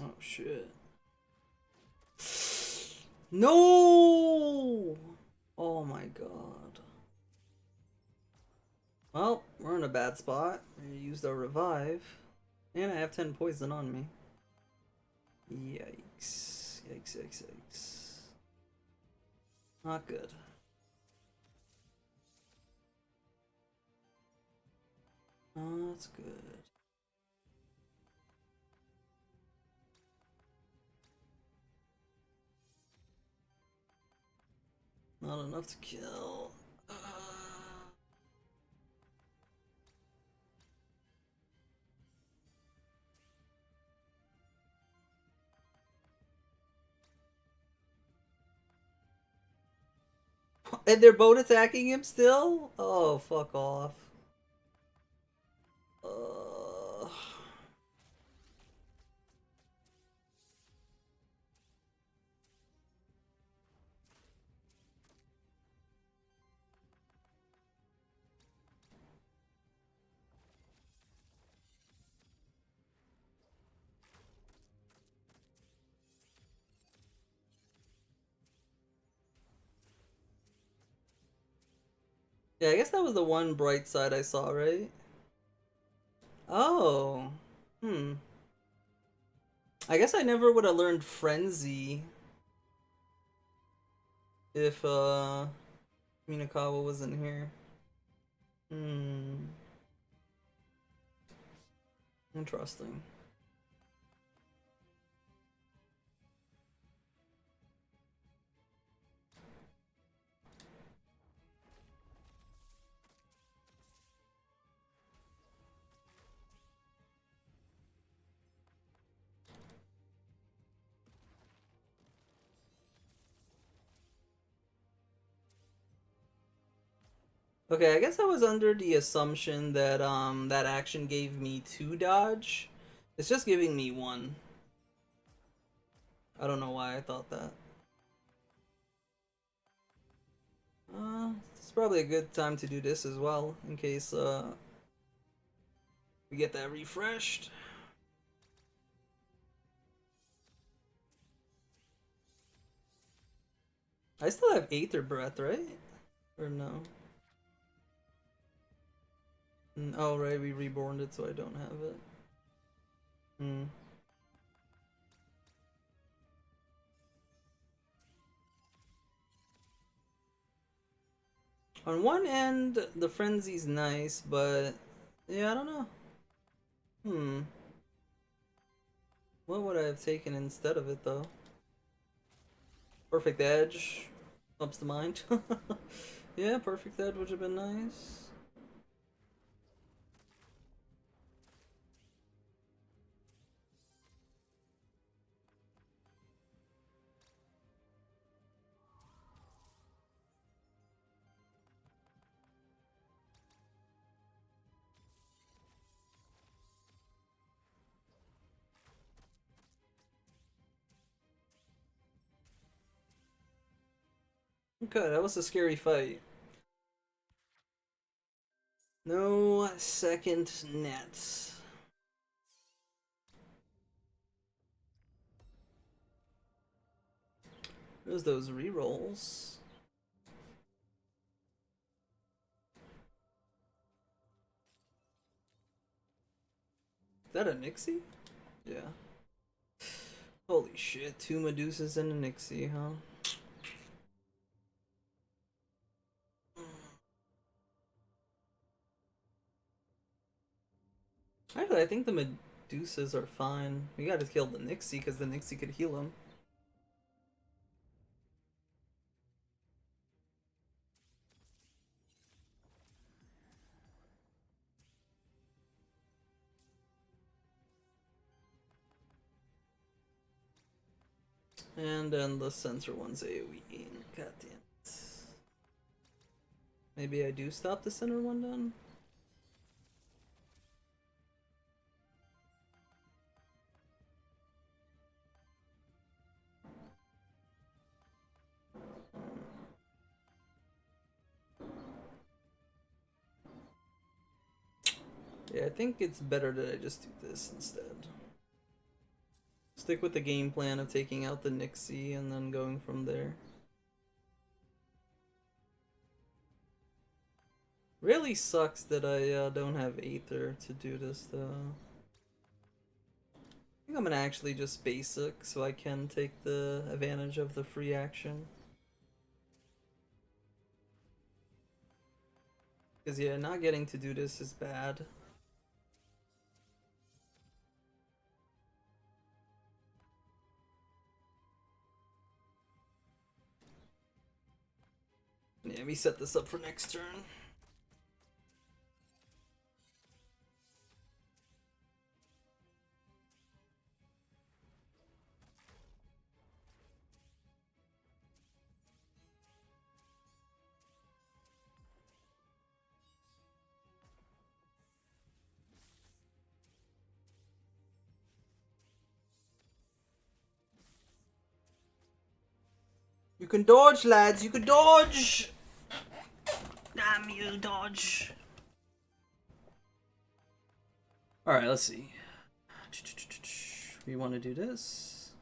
Oh shit. No! Oh my god. Well, we're in a bad spot. We used our revive. And I have 10 poison on me. Yikes. Yikes, yikes, yikes. Not good. That's good. Not enough to kill. And they're both attacking him still? Oh, fuck off. Uh... Yeah, I guess that was the one bright side I saw, right? Oh. Hmm. I guess I never would have learned Frenzy if Minakawa wasn't here. Hmm. Interesting. Okay, I guess I was under the assumption that that action gave me 2 dodge. It's just giving me 1. I don't know why I thought that. It's probably a good time to do this as well, in case We get that refreshed. I still have Aether Breath, right? Or no? Oh, right, we reborned it, so I don't have it. Hmm. On one end, the frenzy's nice, but yeah, I don't know. What would I have taken instead of it, though? Perfect Edge comes to mind. Yeah, Perfect Edge would have been nice. Okay, that was a scary fight. No second net. There's those rerolls. Is that a Nixie? Yeah. Holy shit, 2 Medusas and a Nixie, huh? Actually, I think the Medusas are fine. We gotta kill the Nixie because the Nixie could heal him. And then the sensor one's AoE. God damn it. Maybe I do stop the center one then? Yeah, I think it's better that I just do this instead. Stick with the game plan of taking out the Nixie and then going from there. Really sucks that I don't have Aether to do this though. I think I'm gonna actually just basic so I can take the advantage of the free action. Because yeah, not getting to do this is bad. Yeah, let me set this up for next turn. You can dodge, lads. You can dodge. Damn you, dodge. All right, let's see. We want to do this.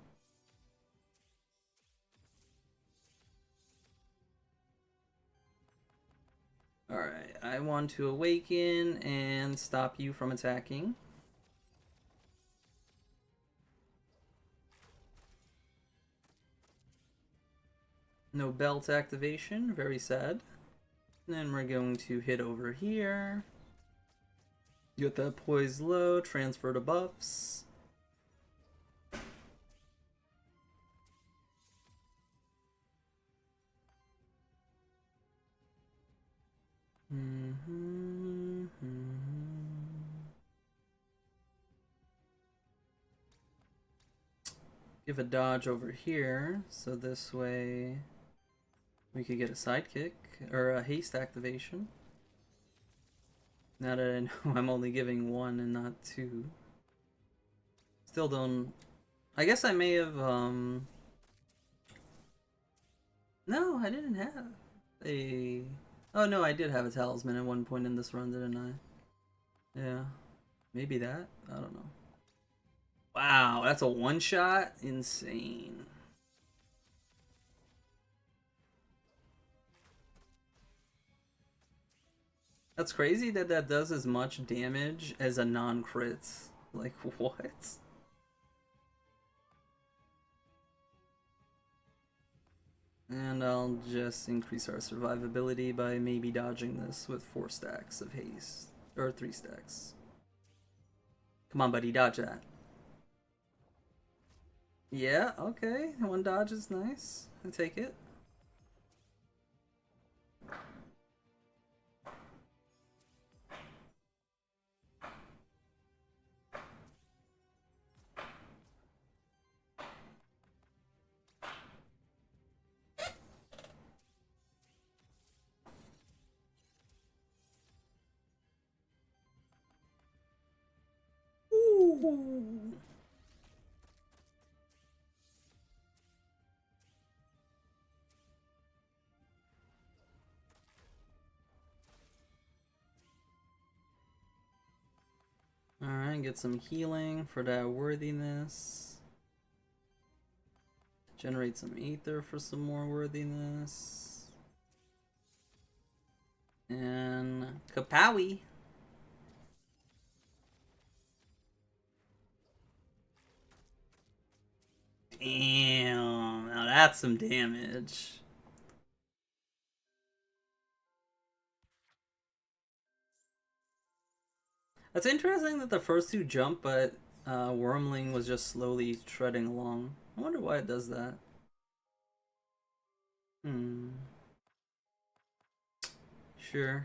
All right, I want to awaken and stop you from attacking. No belt activation, very sad. And then we're going to hit over here. Get that poise low, transfer to buffs. Give a dodge over here, so this way we could get a sidekick or a haste activation. Now that I know I'm only giving 1 and not 2. Still don't... I guess I may have, No, I didn't have a... Oh no, I did have a talisman at one point in this run, didn't I? Yeah. Maybe that? I don't know. Wow, that's a one-shot? Insane. That's crazy that that does as much damage as a non-crit. Like, what? And I'll just increase our survivability by maybe dodging this with 4 stacks of haste. Or 3 stacks. Come on, buddy, dodge that. Yeah, okay. 1 dodge is nice. I take it. Ooh. Alright, get some healing for that worthiness. Generate some ether for some more worthiness. And Kapowie. Damn, now that's some damage. It's interesting that the first 2 jump, but Wormling was just slowly treading along. I wonder why it does that. Sure.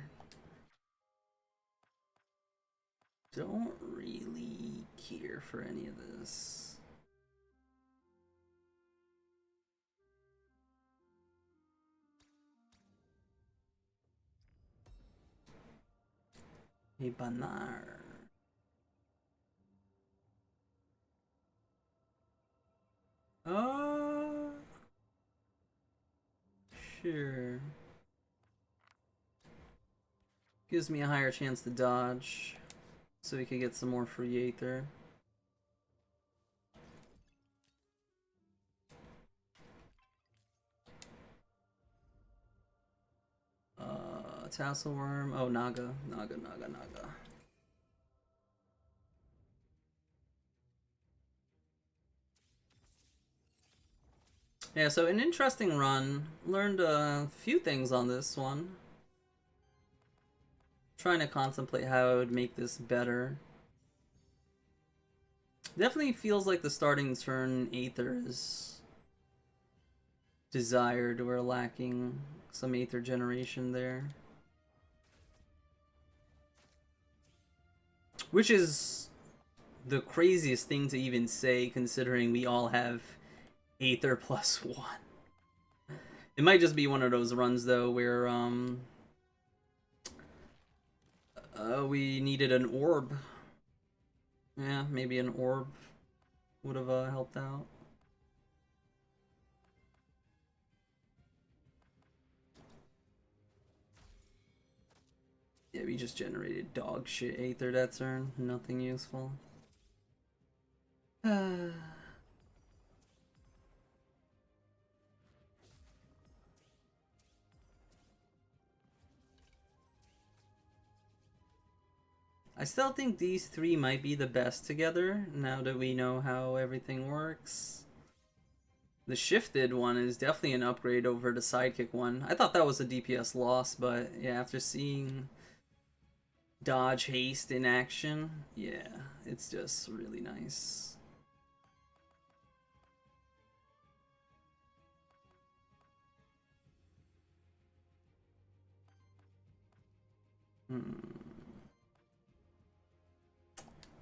Don't really care for any of this. A banar. Sure. Gives me a higher chance to dodge, so we could get some more free Aether. Tassel Worm. Oh, Naga. Naga. Yeah, so an interesting run. Learned a few things on this one. Trying to contemplate how I would make this better. Definitely feels like the starting turn Aether is desired. We're lacking some Aether generation there. Which is the craziest thing to even say, considering we all have Aether +1. It might just be one of those runs, though, where we needed an orb. Yeah, maybe an orb would have helped out. Yeah, we just generated dog shit Aether that turn. Nothing useful. I still think these 3 might be the best together, now that we know how everything works. The Shifted one is definitely an upgrade over the Sidekick one. I thought that was a DPS loss, but yeah, after seeing Dodge Haste in action, yeah, it's just really nice.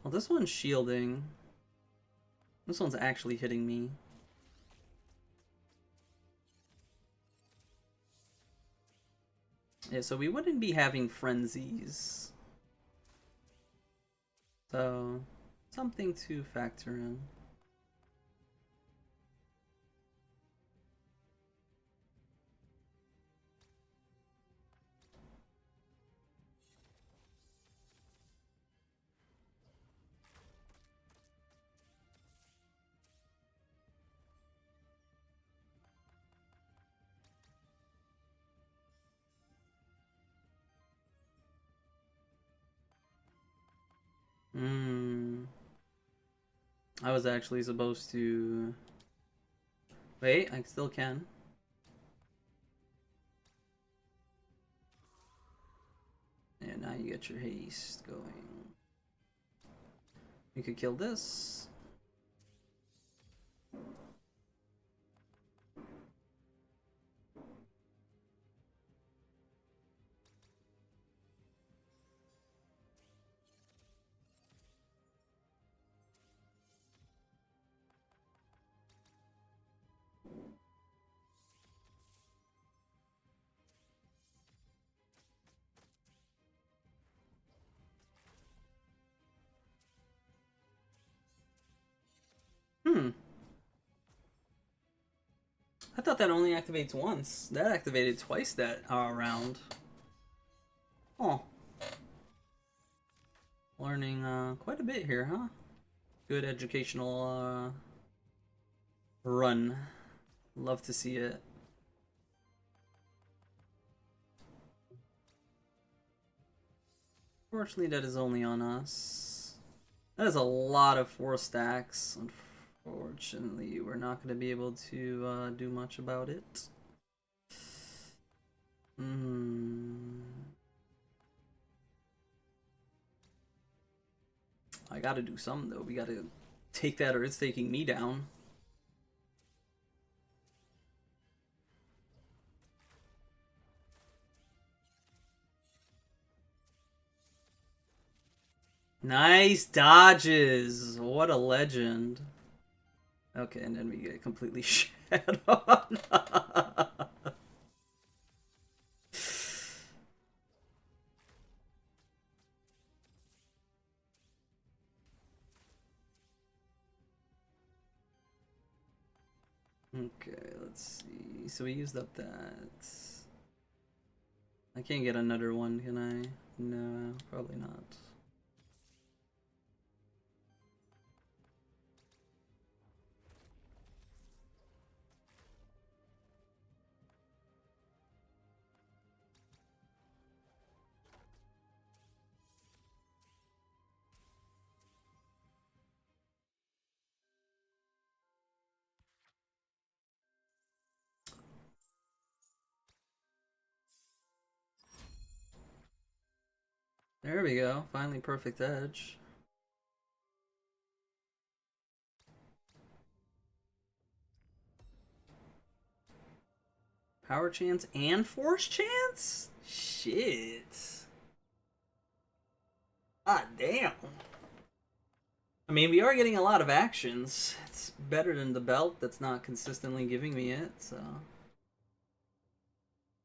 Well, this one's shielding. This one's actually hitting me. Yeah, so we wouldn't be having frenzies. So, something to factor in. Hmm. I was actually supposed to... Wait, I still can. And now you get your haste going. You could kill this. Hmm. I thought that only activates once. That activated twice that round. Oh. Learning quite a bit here, huh? Good educational run. Love to see it. Fortunately, that is only on us. That is a lot of 4 stacks. Unfortunately, we're not going to be able to do much about it. I gotta do something though. We gotta take that or it's taking me down. Nice dodges. What a legend. Okay, and then we get completely shat on. Okay, let's see. So we used up that. I can't get another one, can I? No, probably not. There we go. Finally perfect edge. Power chance and force chance? Shit. Ah, damn. I mean, we are getting a lot of actions. It's better than the belt that's not consistently giving me it, so...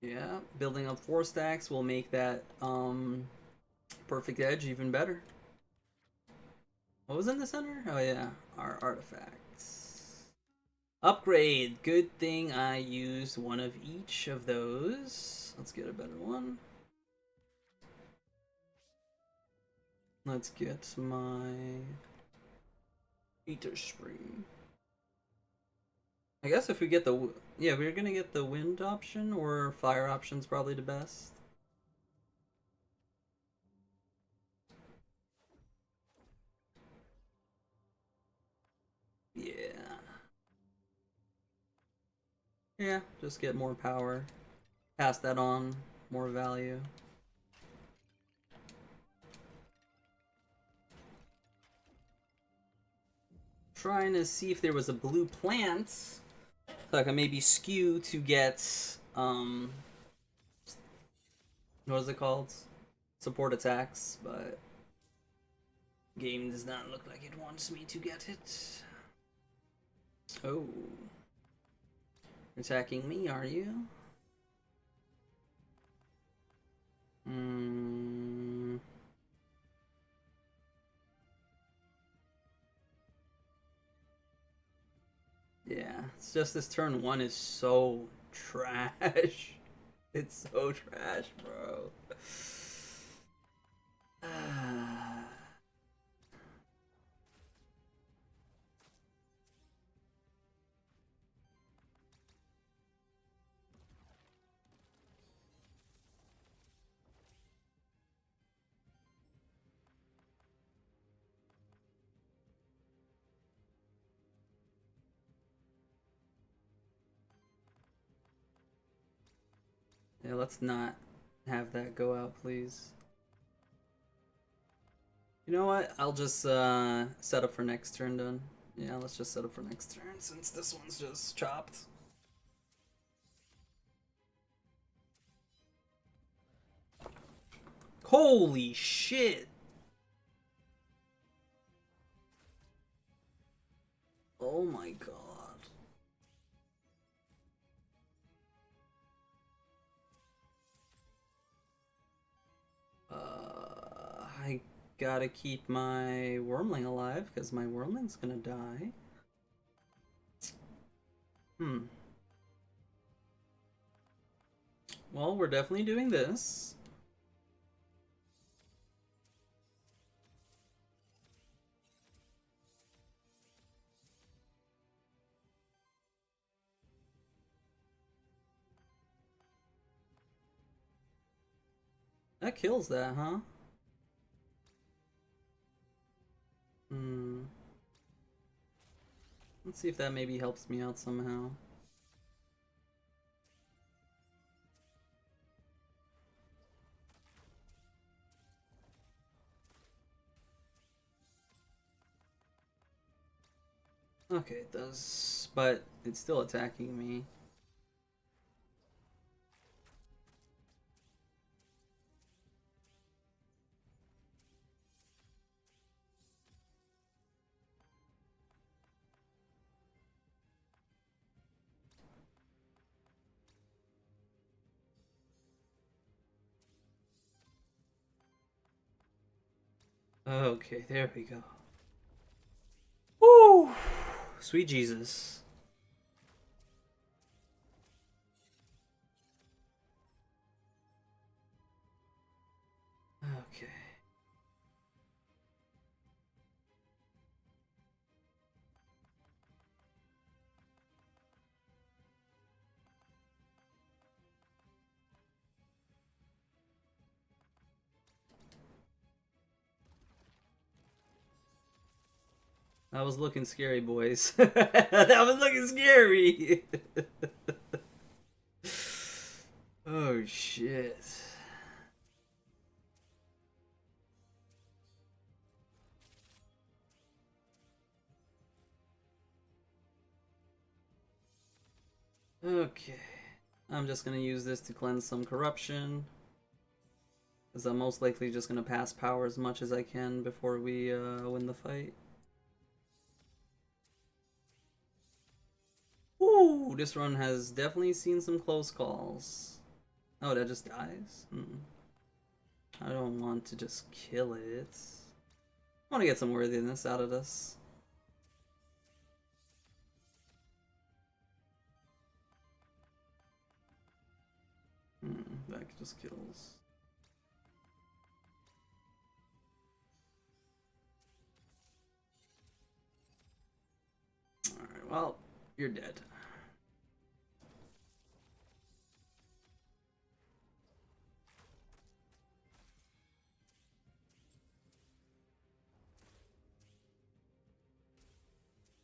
Yeah, building up 4 stacks will make that perfect edge even better. What was in the center? Oh yeah, our artifacts. Upgrade. Good thing I used one of each of those. Let's get a better one. Let's get my Ether Spring. I guess if we get the... Yeah, we're gonna get the wind option, or fire option's probably the best. Yeah. Yeah, just get more power. Pass that on. More value. Trying to see if there was a blue plant, so I can maybe skew to get what is it called? Support attacks, but game does not look like it wants me to get it. Oh. Attacking me, are you? Yeah, it's just this turn 1 is so trash. It's so trash, bro. Yeah, let's not have that go out, please. You know what? I'll just set up for next turn then. Yeah, let's just set up for next turn since this one's just chopped. Holy shit! Oh my god. I gotta keep my Wormling alive because my Wormling's gonna die. Well, we're definitely doing this. That kills that, huh? Let's see if that maybe helps me out somehow. Okay, it does, but it's still attacking me. Okay, there we go. Woo! Sweet Jesus. Okay. That was looking scary, boys. That was looking scary. Oh, shit. Okay. I'm just gonna use this to cleanse some corruption. Because I'm most likely just gonna pass power as much as I can before we win the fight. Ooh, this run has definitely seen some close calls. Oh, that just dies? I don't want to just kill it. I want to get some worthiness out of this. That just kills. Alright, well, you're dead.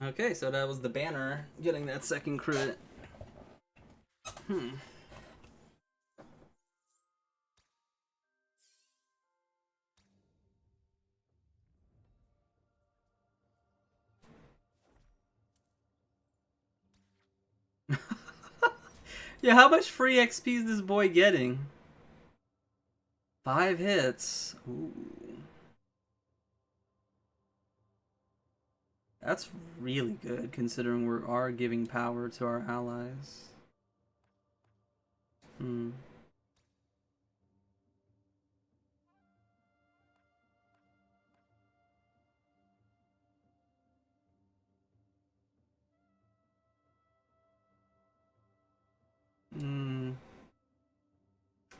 Okay, so that was the banner getting that second crit. Yeah, how much free XP is this boy getting? 5 hits. Ooh. That's really good considering we are giving power to our allies.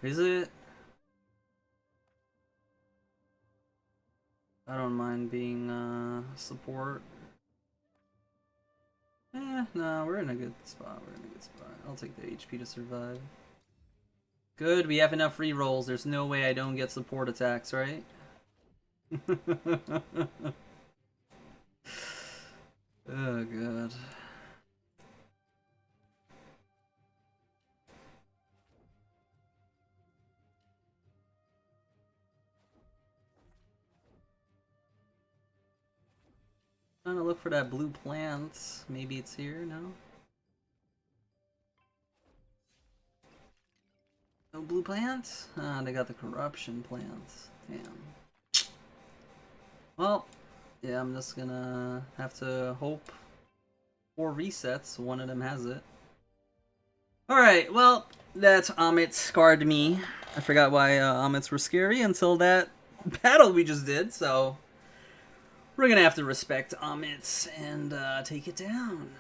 Is it? I don't mind being support. No, we're in a good spot. We're in a good spot. I'll take the HP to survive. Good, we have enough rerolls. There's no way I don't get support attacks, right? Oh, God. Trying to look for that blue plant. Maybe it's here, no? No blue plants? Ah, they got the corruption plants. Damn. Well, yeah, I'm just gonna have to hope 4 resets. One of them has it. Alright, well, that Amit scarred me. I forgot why Amits were scary until that battle we just did, so we're gonna have to respect Amits and take it down.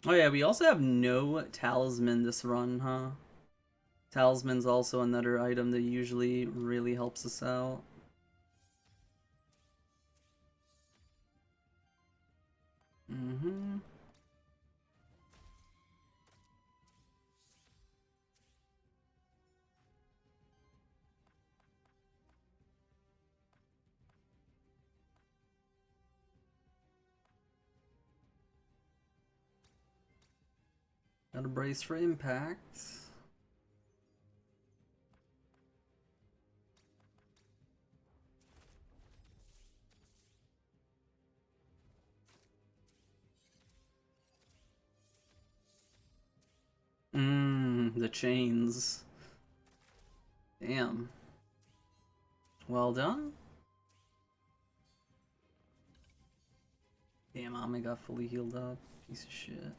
Oh yeah, we also have no talisman this run, huh? Talisman's also another item that usually really helps us out. Mm-hmm. Got a brace for impact. The chains. Damn. Well done. Damn, Ame got fully healed up. Piece of shit.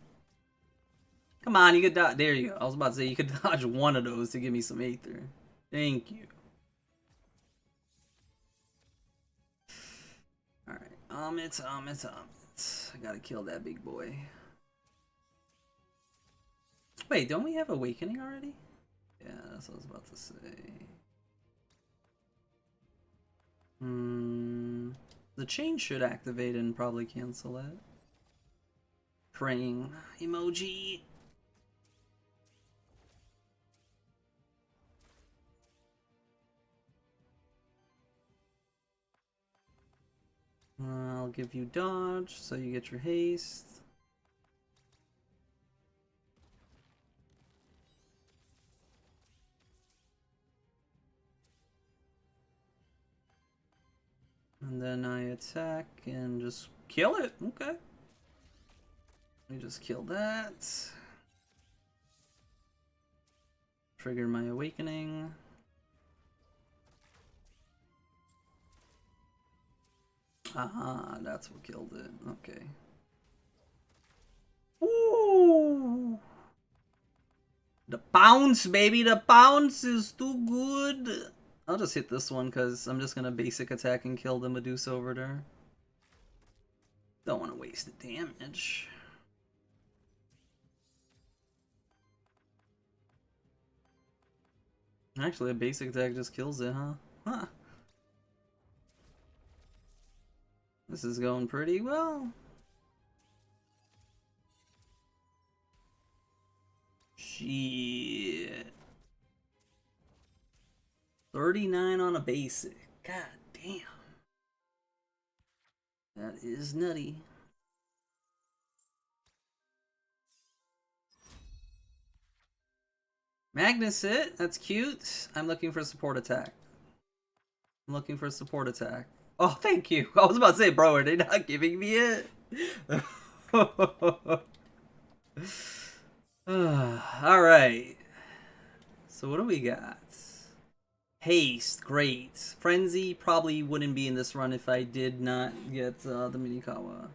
Come on, you could dodge. There you go. I was about to say you could dodge one of those to give me some Aether. Thank you. Alright, Amit. I gotta kill that big boy. Wait, don't we have Awakening already? Yeah, that's what I was about to say. The chain should activate and probably cancel it. Praying emoji. I'll give you dodge so you get your haste. And then I attack and just kill it. Okay. Let me just kill that. Trigger my awakening. Aha, that's what killed it. Okay. Ooh! The bounce, baby! The bounce is too good! I'll just hit this one because I'm just gonna basic attack and kill the Medusa over there. Don't want to waste the damage. Actually, a basic attack just kills it, huh? Huh. This is going pretty well. Shit. 39 on a basic. God damn. That is nutty. Magnus hit. That's cute. I'm looking for support attack. I'm looking for support attack. Oh, thank you. I was about to say, bro, are they not giving me it? Alright. So what do we got? Haste, great. Frenzy probably wouldn't be in this run if I did not get the Minikawa.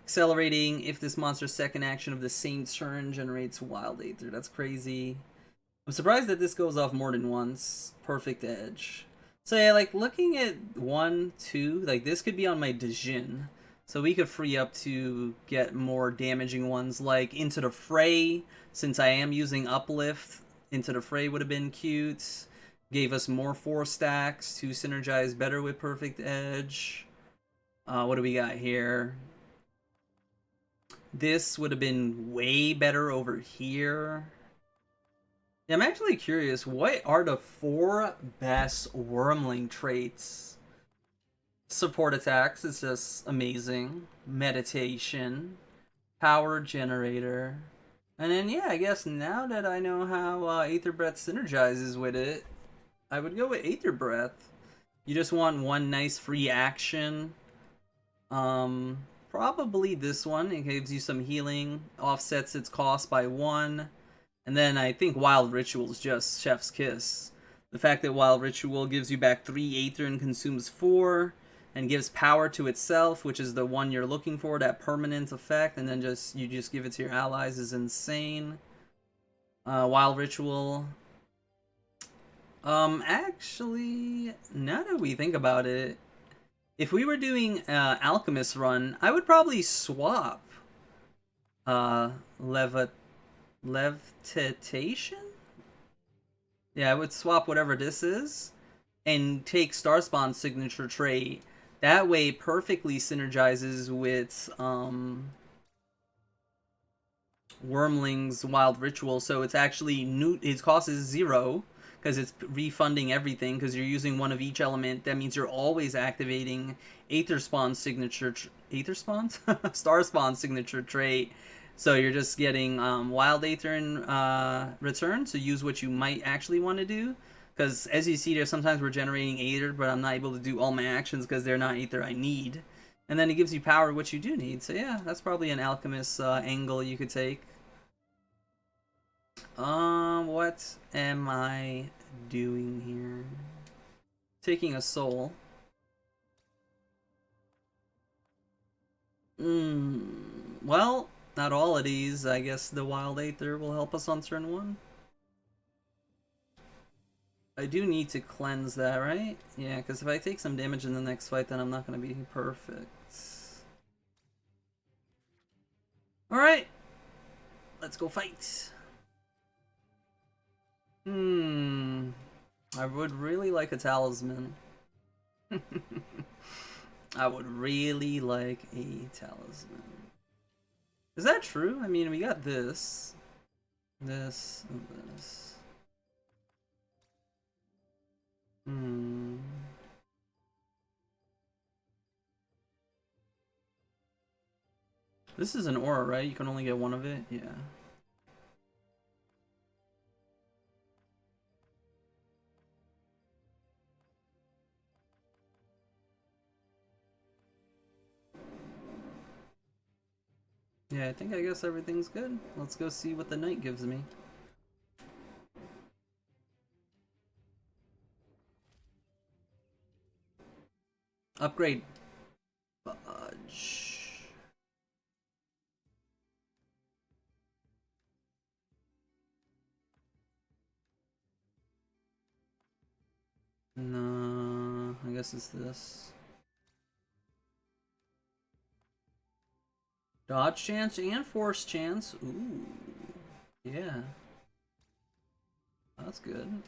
Accelerating, if this monster's second action of the same turn generates Wild Aether. That's crazy. I'm surprised that this goes off more than once. Perfect Edge. So yeah, like looking at 1, 2, like this could be on my Djinn. So we could free up to get more damaging ones like Into the Fray. Since I am using Uplift, Into the Fray would have been cute. Gave us more 4 stacks to synergize better with Perfect Edge. What do we got here? This would have been way better over here. Yeah, I'm actually curious, what are the 4 best Wormling traits? Support attacks is just amazing. Meditation. power generator. And then, yeah, I guess now that I know how Aether Breath synergizes with it, I would go with Aether Breath. You just want one nice free action. Probably this one. It gives you some healing, offsets its cost by 1. And then I think Wild Ritual is just Chef's Kiss. The fact that Wild Ritual gives you back 3 Aether and consumes 4, and gives power to itself, which is the one you're looking for, that permanent effect, and then you just give it to your allies, is insane. Wild Ritual. Actually, now that we think about it, if we were doing Alchemist run, I would probably swap Levitation? Yeah, I would swap whatever this is and take Starspawn's signature trait. That way perfectly synergizes with Wormling's Wild Ritual, so it's actually its cost is 0 because it's refunding everything because you're using one of each element. That means you're always activating Aetherspawn's signature Aetherspawn's? Starspawn's signature trait. So you're just getting Wild Aether in return, so use what you might actually want to do. Because as you see there, sometimes we're generating Aether, but I'm not able to do all my actions because they're not Aether I need. And then it gives you power, which you do need. So yeah, that's probably an Alchemist angle you could take. What am I doing here? Taking a soul. Well, not all of these. I guess the Wild Aether will help us on turn 1. I do need to cleanse that, right? Yeah, because if I take some damage in the next fight, then I'm not going to be perfect. Alright. Let's go fight. I would really like a talisman. I would really like a talisman. Is that true? I mean, we got this. This and this. This is an aura, right? You can only get one of it? Yeah. Yeah, I guess everything's good. Let's go see what the knight gives me. Upgrade. Fudge. No, I guess it's this. Dodge chance and force chance. Ooh. Yeah. That's good.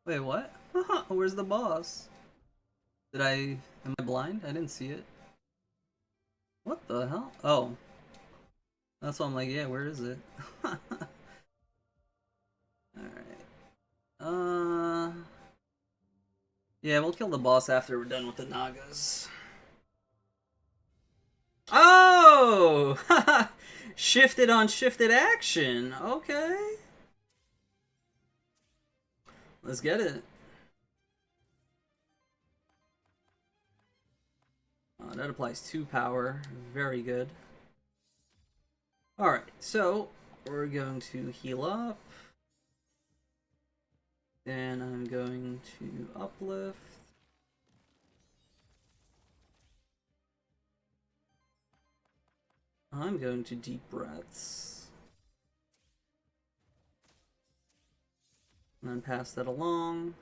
Wait, what? Where's the boss? Am I blind? I didn't see it. What the hell? Oh. That's why I'm like, yeah, where is it? Alright. Yeah, we'll kill the boss after we're done with the Nagas. Oh! Shifted on shifted action. Okay. Let's get it. That applies 2 power. Very good. Alright, so we're going to heal up. Then I'm going to uplift. I'm going to deep breaths. And then pass that along.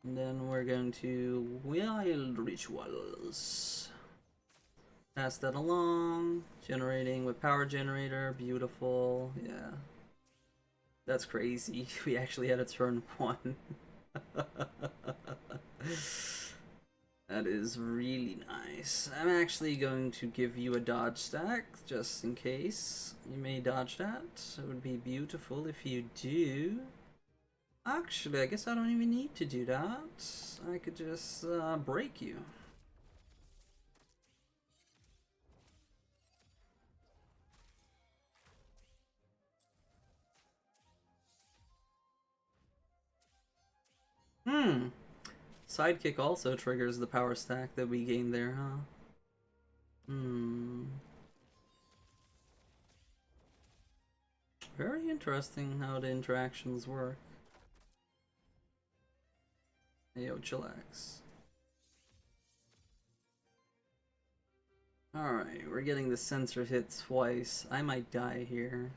And then we're going to Wild Rituals. Pass that along. Generating with power generator. Beautiful. Yeah. That's crazy. We actually had a turn 1. That is really nice. I'm actually going to give you a dodge stack, just in case. You may dodge that. It would be beautiful if you do. Actually, I guess I don't even need to do that. I could just break you. Hmm. Sidekick also triggers the power stack that we gained there, huh? Hmm. Very interesting how the interactions work. Hey, yo, chillax. Alright, we're getting the sensor hit twice. I might die here.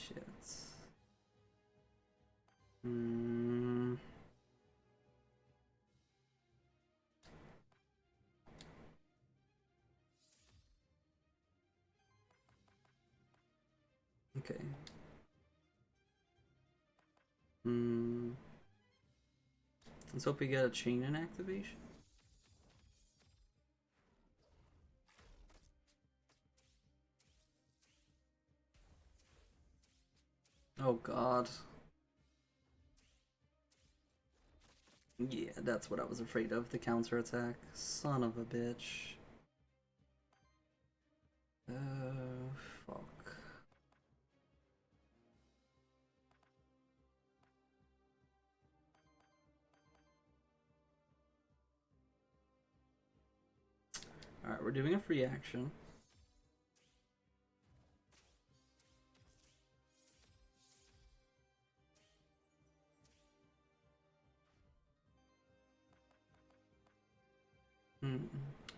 Shit. Hmm. Okay. Hmm. Let's hope we get a chain in activation. Oh god. Yeah, that's what I was afraid of, the counterattack. Son of a bitch. Fuck. Alright, we're doing a free action.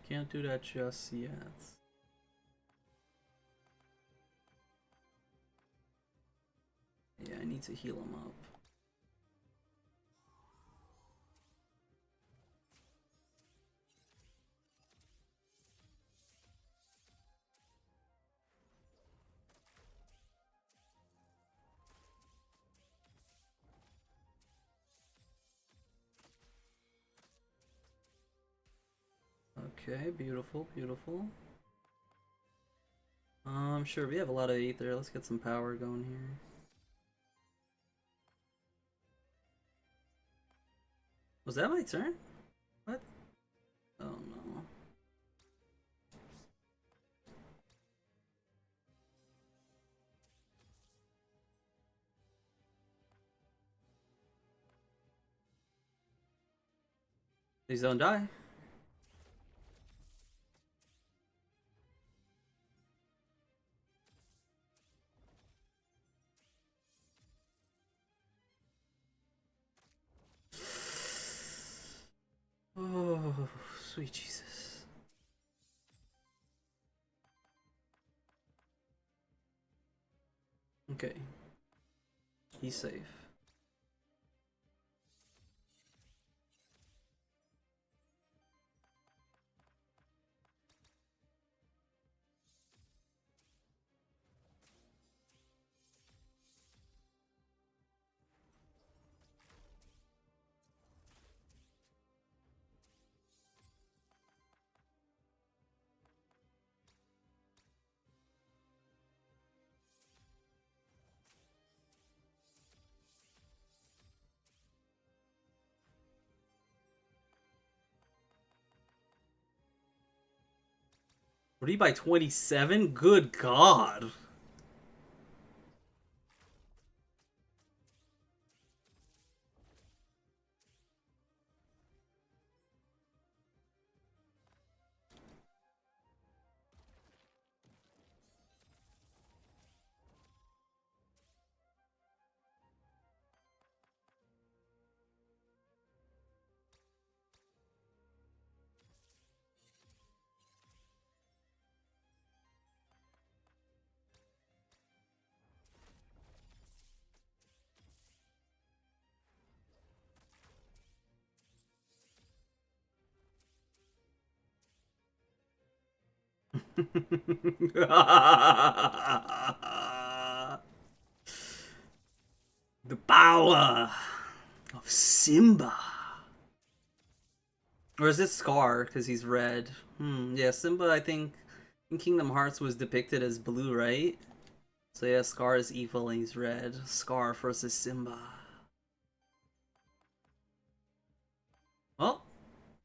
Can't do that just yet. Yeah, I need to heal him up. Okay, beautiful, beautiful. Sure, we have a lot of ether. Let's get some power going here. Was that my turn? What? Oh no. Please don't die. Oh, sweet Jesus. Okay. He's safe. What are you by 27? Good God. The power of Simba. Or is this Scar, because he's red? Yeah, Simba, I think, in Kingdom Hearts was depicted as blue, right? So yeah, Scar is evil and he's red. Scar versus Simba.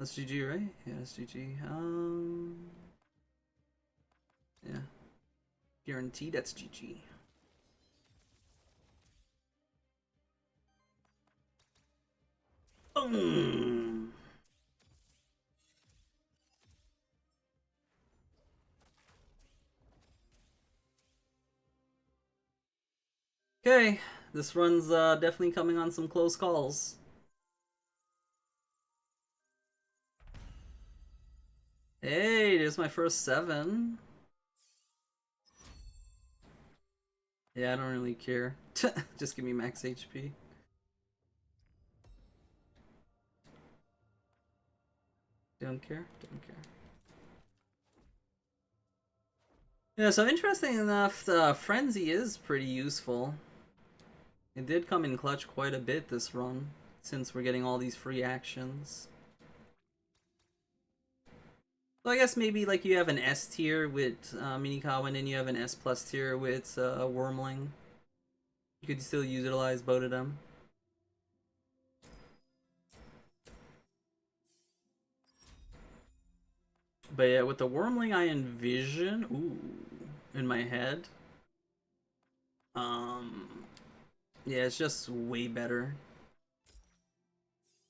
That's GG, right? Yeah, that's GG. Yeah. Guaranteed that's GG. Boom! Okay, this run's definitely coming on some close calls. Hey, there's my first 7. Yeah, I don't really care. Just give me max HP. Don't care, don't care. Yeah, so interesting enough, the Frenzy is pretty useful. It did come in clutch quite a bit this run, since we're getting all these free actions. So I guess maybe like you have an S tier with Minikawa, and then you have an S plus tier with Wormling. You could still utilize both of them. But yeah, with the Wormling I envision, in my head. Yeah, it's just way better.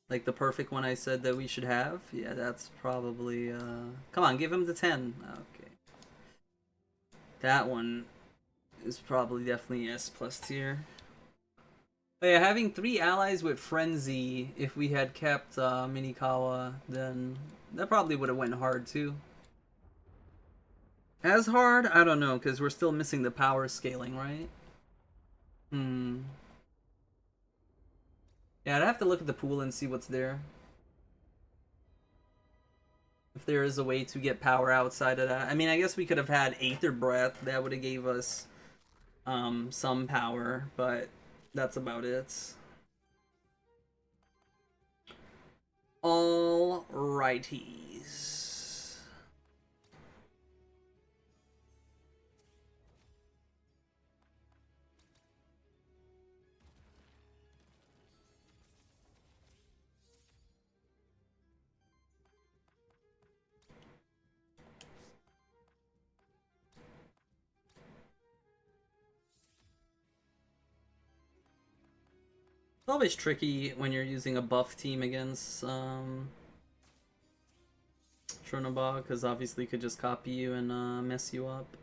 Like the perfect one I said that we should have. Yeah, that's probably come on, give him the 10. Okay. That one is probably definitely S plus tier. But yeah, having 3 allies with Frenzy, if we had kept Minikawa, then that probably would have went hard too. As hard? I don't know, because we're still missing the power scaling, right? Yeah, I'd have to look at the pool and see what's there. If there is a way to get power outside of that. I mean, I guess we could have had Aether Breath. That would have gave us some power, but that's about it. All righties. It's always tricky when you're using a buff team against Chernobog, because obviously could just copy you and mess you up.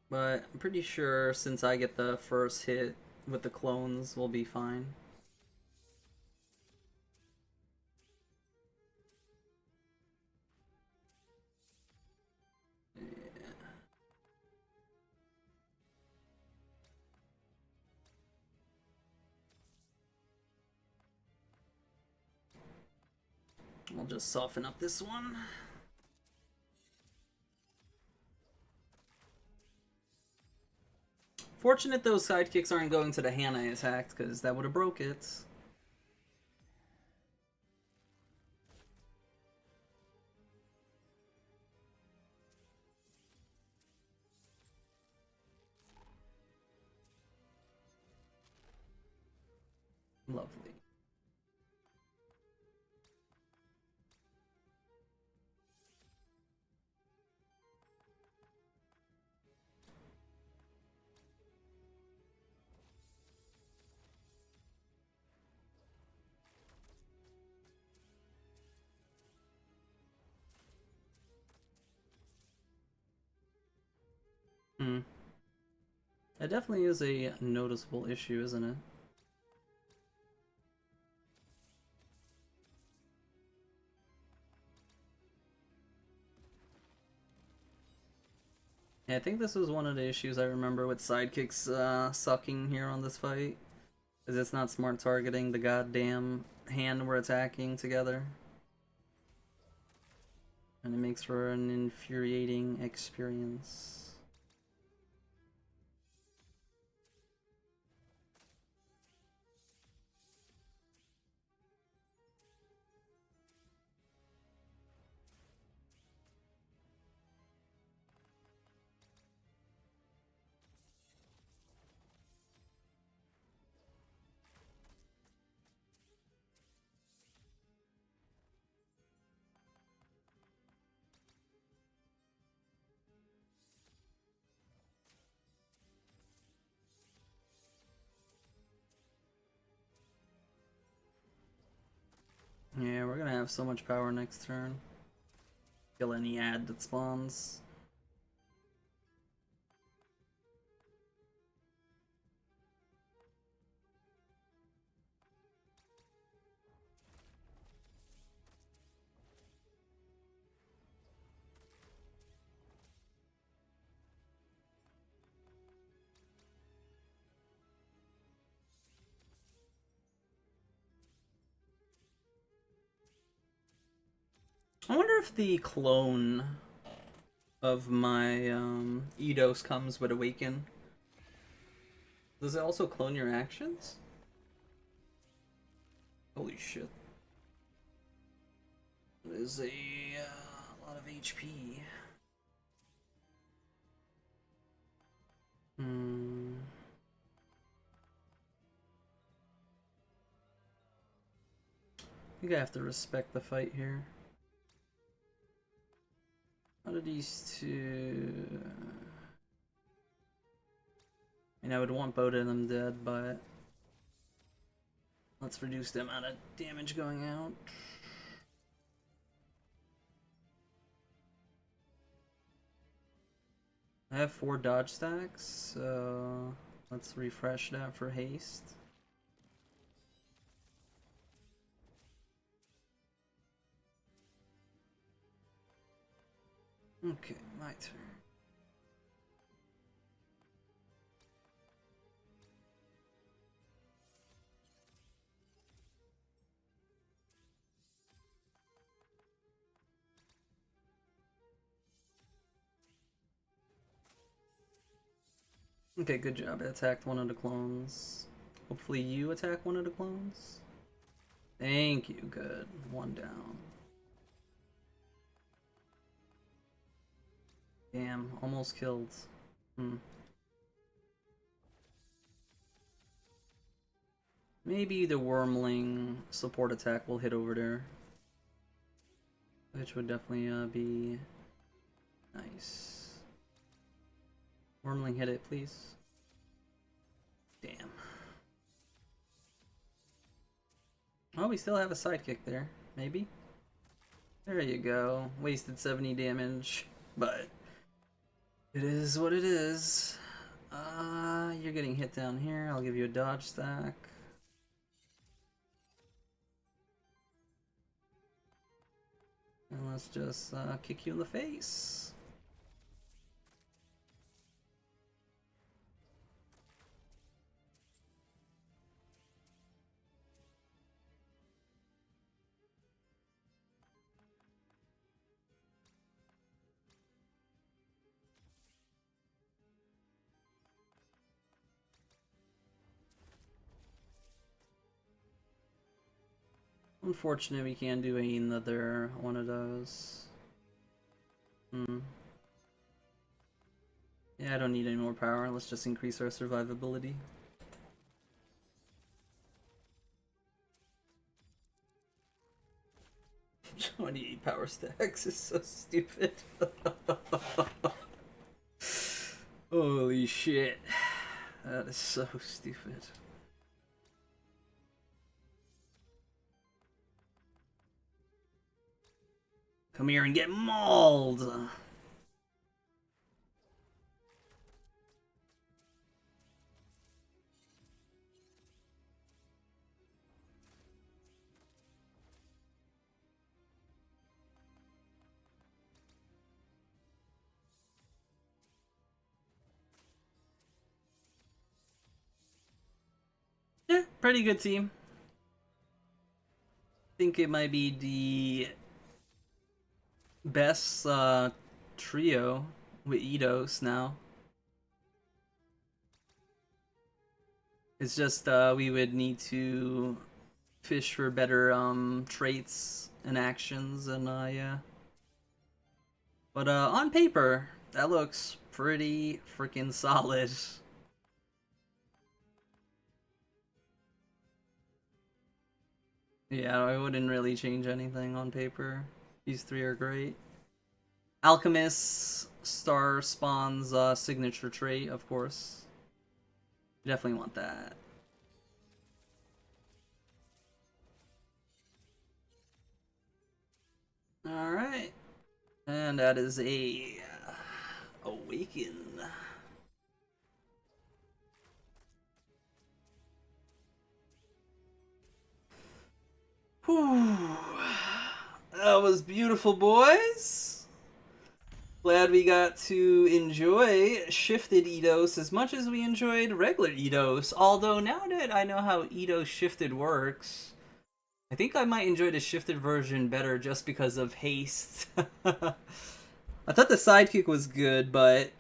But I'm pretty sure since I get the first hit with the clones, we'll be fine. I'll just soften up this one. Fortunate those sidekicks aren't going to the hand I attacked, because that would have broke it. Lovely. That definitely is a noticeable issue, isn't it? Yeah, I think this was one of the issues I remember with sidekicks sucking here on this fight. Because it's not smart targeting the goddamn hand we're attacking together. And it makes for an infuriating experience. Yeah, we're gonna have so much power next turn. Kill any ad that spawns. I wonder if the clone of my Eidos comes with Awaken. Does it also clone your actions? Holy shit. That is a lot of HP. I think I have to respect the fight here. How do these two... I mean, I would want both of them dead, but... let's reduce the amount of damage going out. I have 4 dodge stacks, so... let's refresh that for haste. Okay, my turn. Okay, good job. I attacked one of the clones. Hopefully you attack one of the clones. Thank you, good. 1 down. Damn, almost killed. Maybe the Wormling support attack will hit over there. Which would definitely be nice. Wormling, hit it, please. Damn. Oh, we still have a sidekick there. Maybe? There you go. Wasted 70 damage, but it is what it is. You're getting hit down here. I'll give you a dodge stack. And let's just kick you in the face. Unfortunate we can't do another one of those. Yeah, I don't need any more power. Let's just increase our survivability. 28 power stacks is so stupid. Holy shit. That is so stupid. Come here and get mauled! Yeah, pretty good team. I think it might be the best trio with Eidos now. It's just we would need to fish for better traits and actions, and yeah. But on paper, that looks pretty freaking solid. Yeah, I wouldn't really change anything on paper. These 3 are great. Alchemist Star Spawn's signature trait, of course. You definitely want that. Alright. And that is a Awaken. Whew. That was beautiful, boys. Glad we got to enjoy Shifted Eidos as much as we enjoyed regular Eidos. Although now that I know how Eidos Shifted works, I think I might enjoy the Shifted version better just because of haste. I thought the sidekick was good, but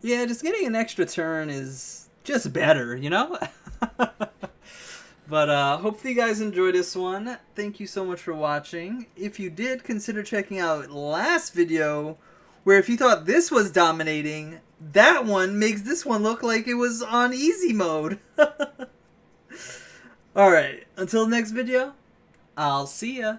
yeah, just getting an extra turn is just better, you know? But hopefully you guys enjoyed this one. Thank you so much for watching. If you did, consider checking out last video, where if you thought this was dominating, that one makes this one look like it was on easy mode. Alright, until the next video, I'll see ya.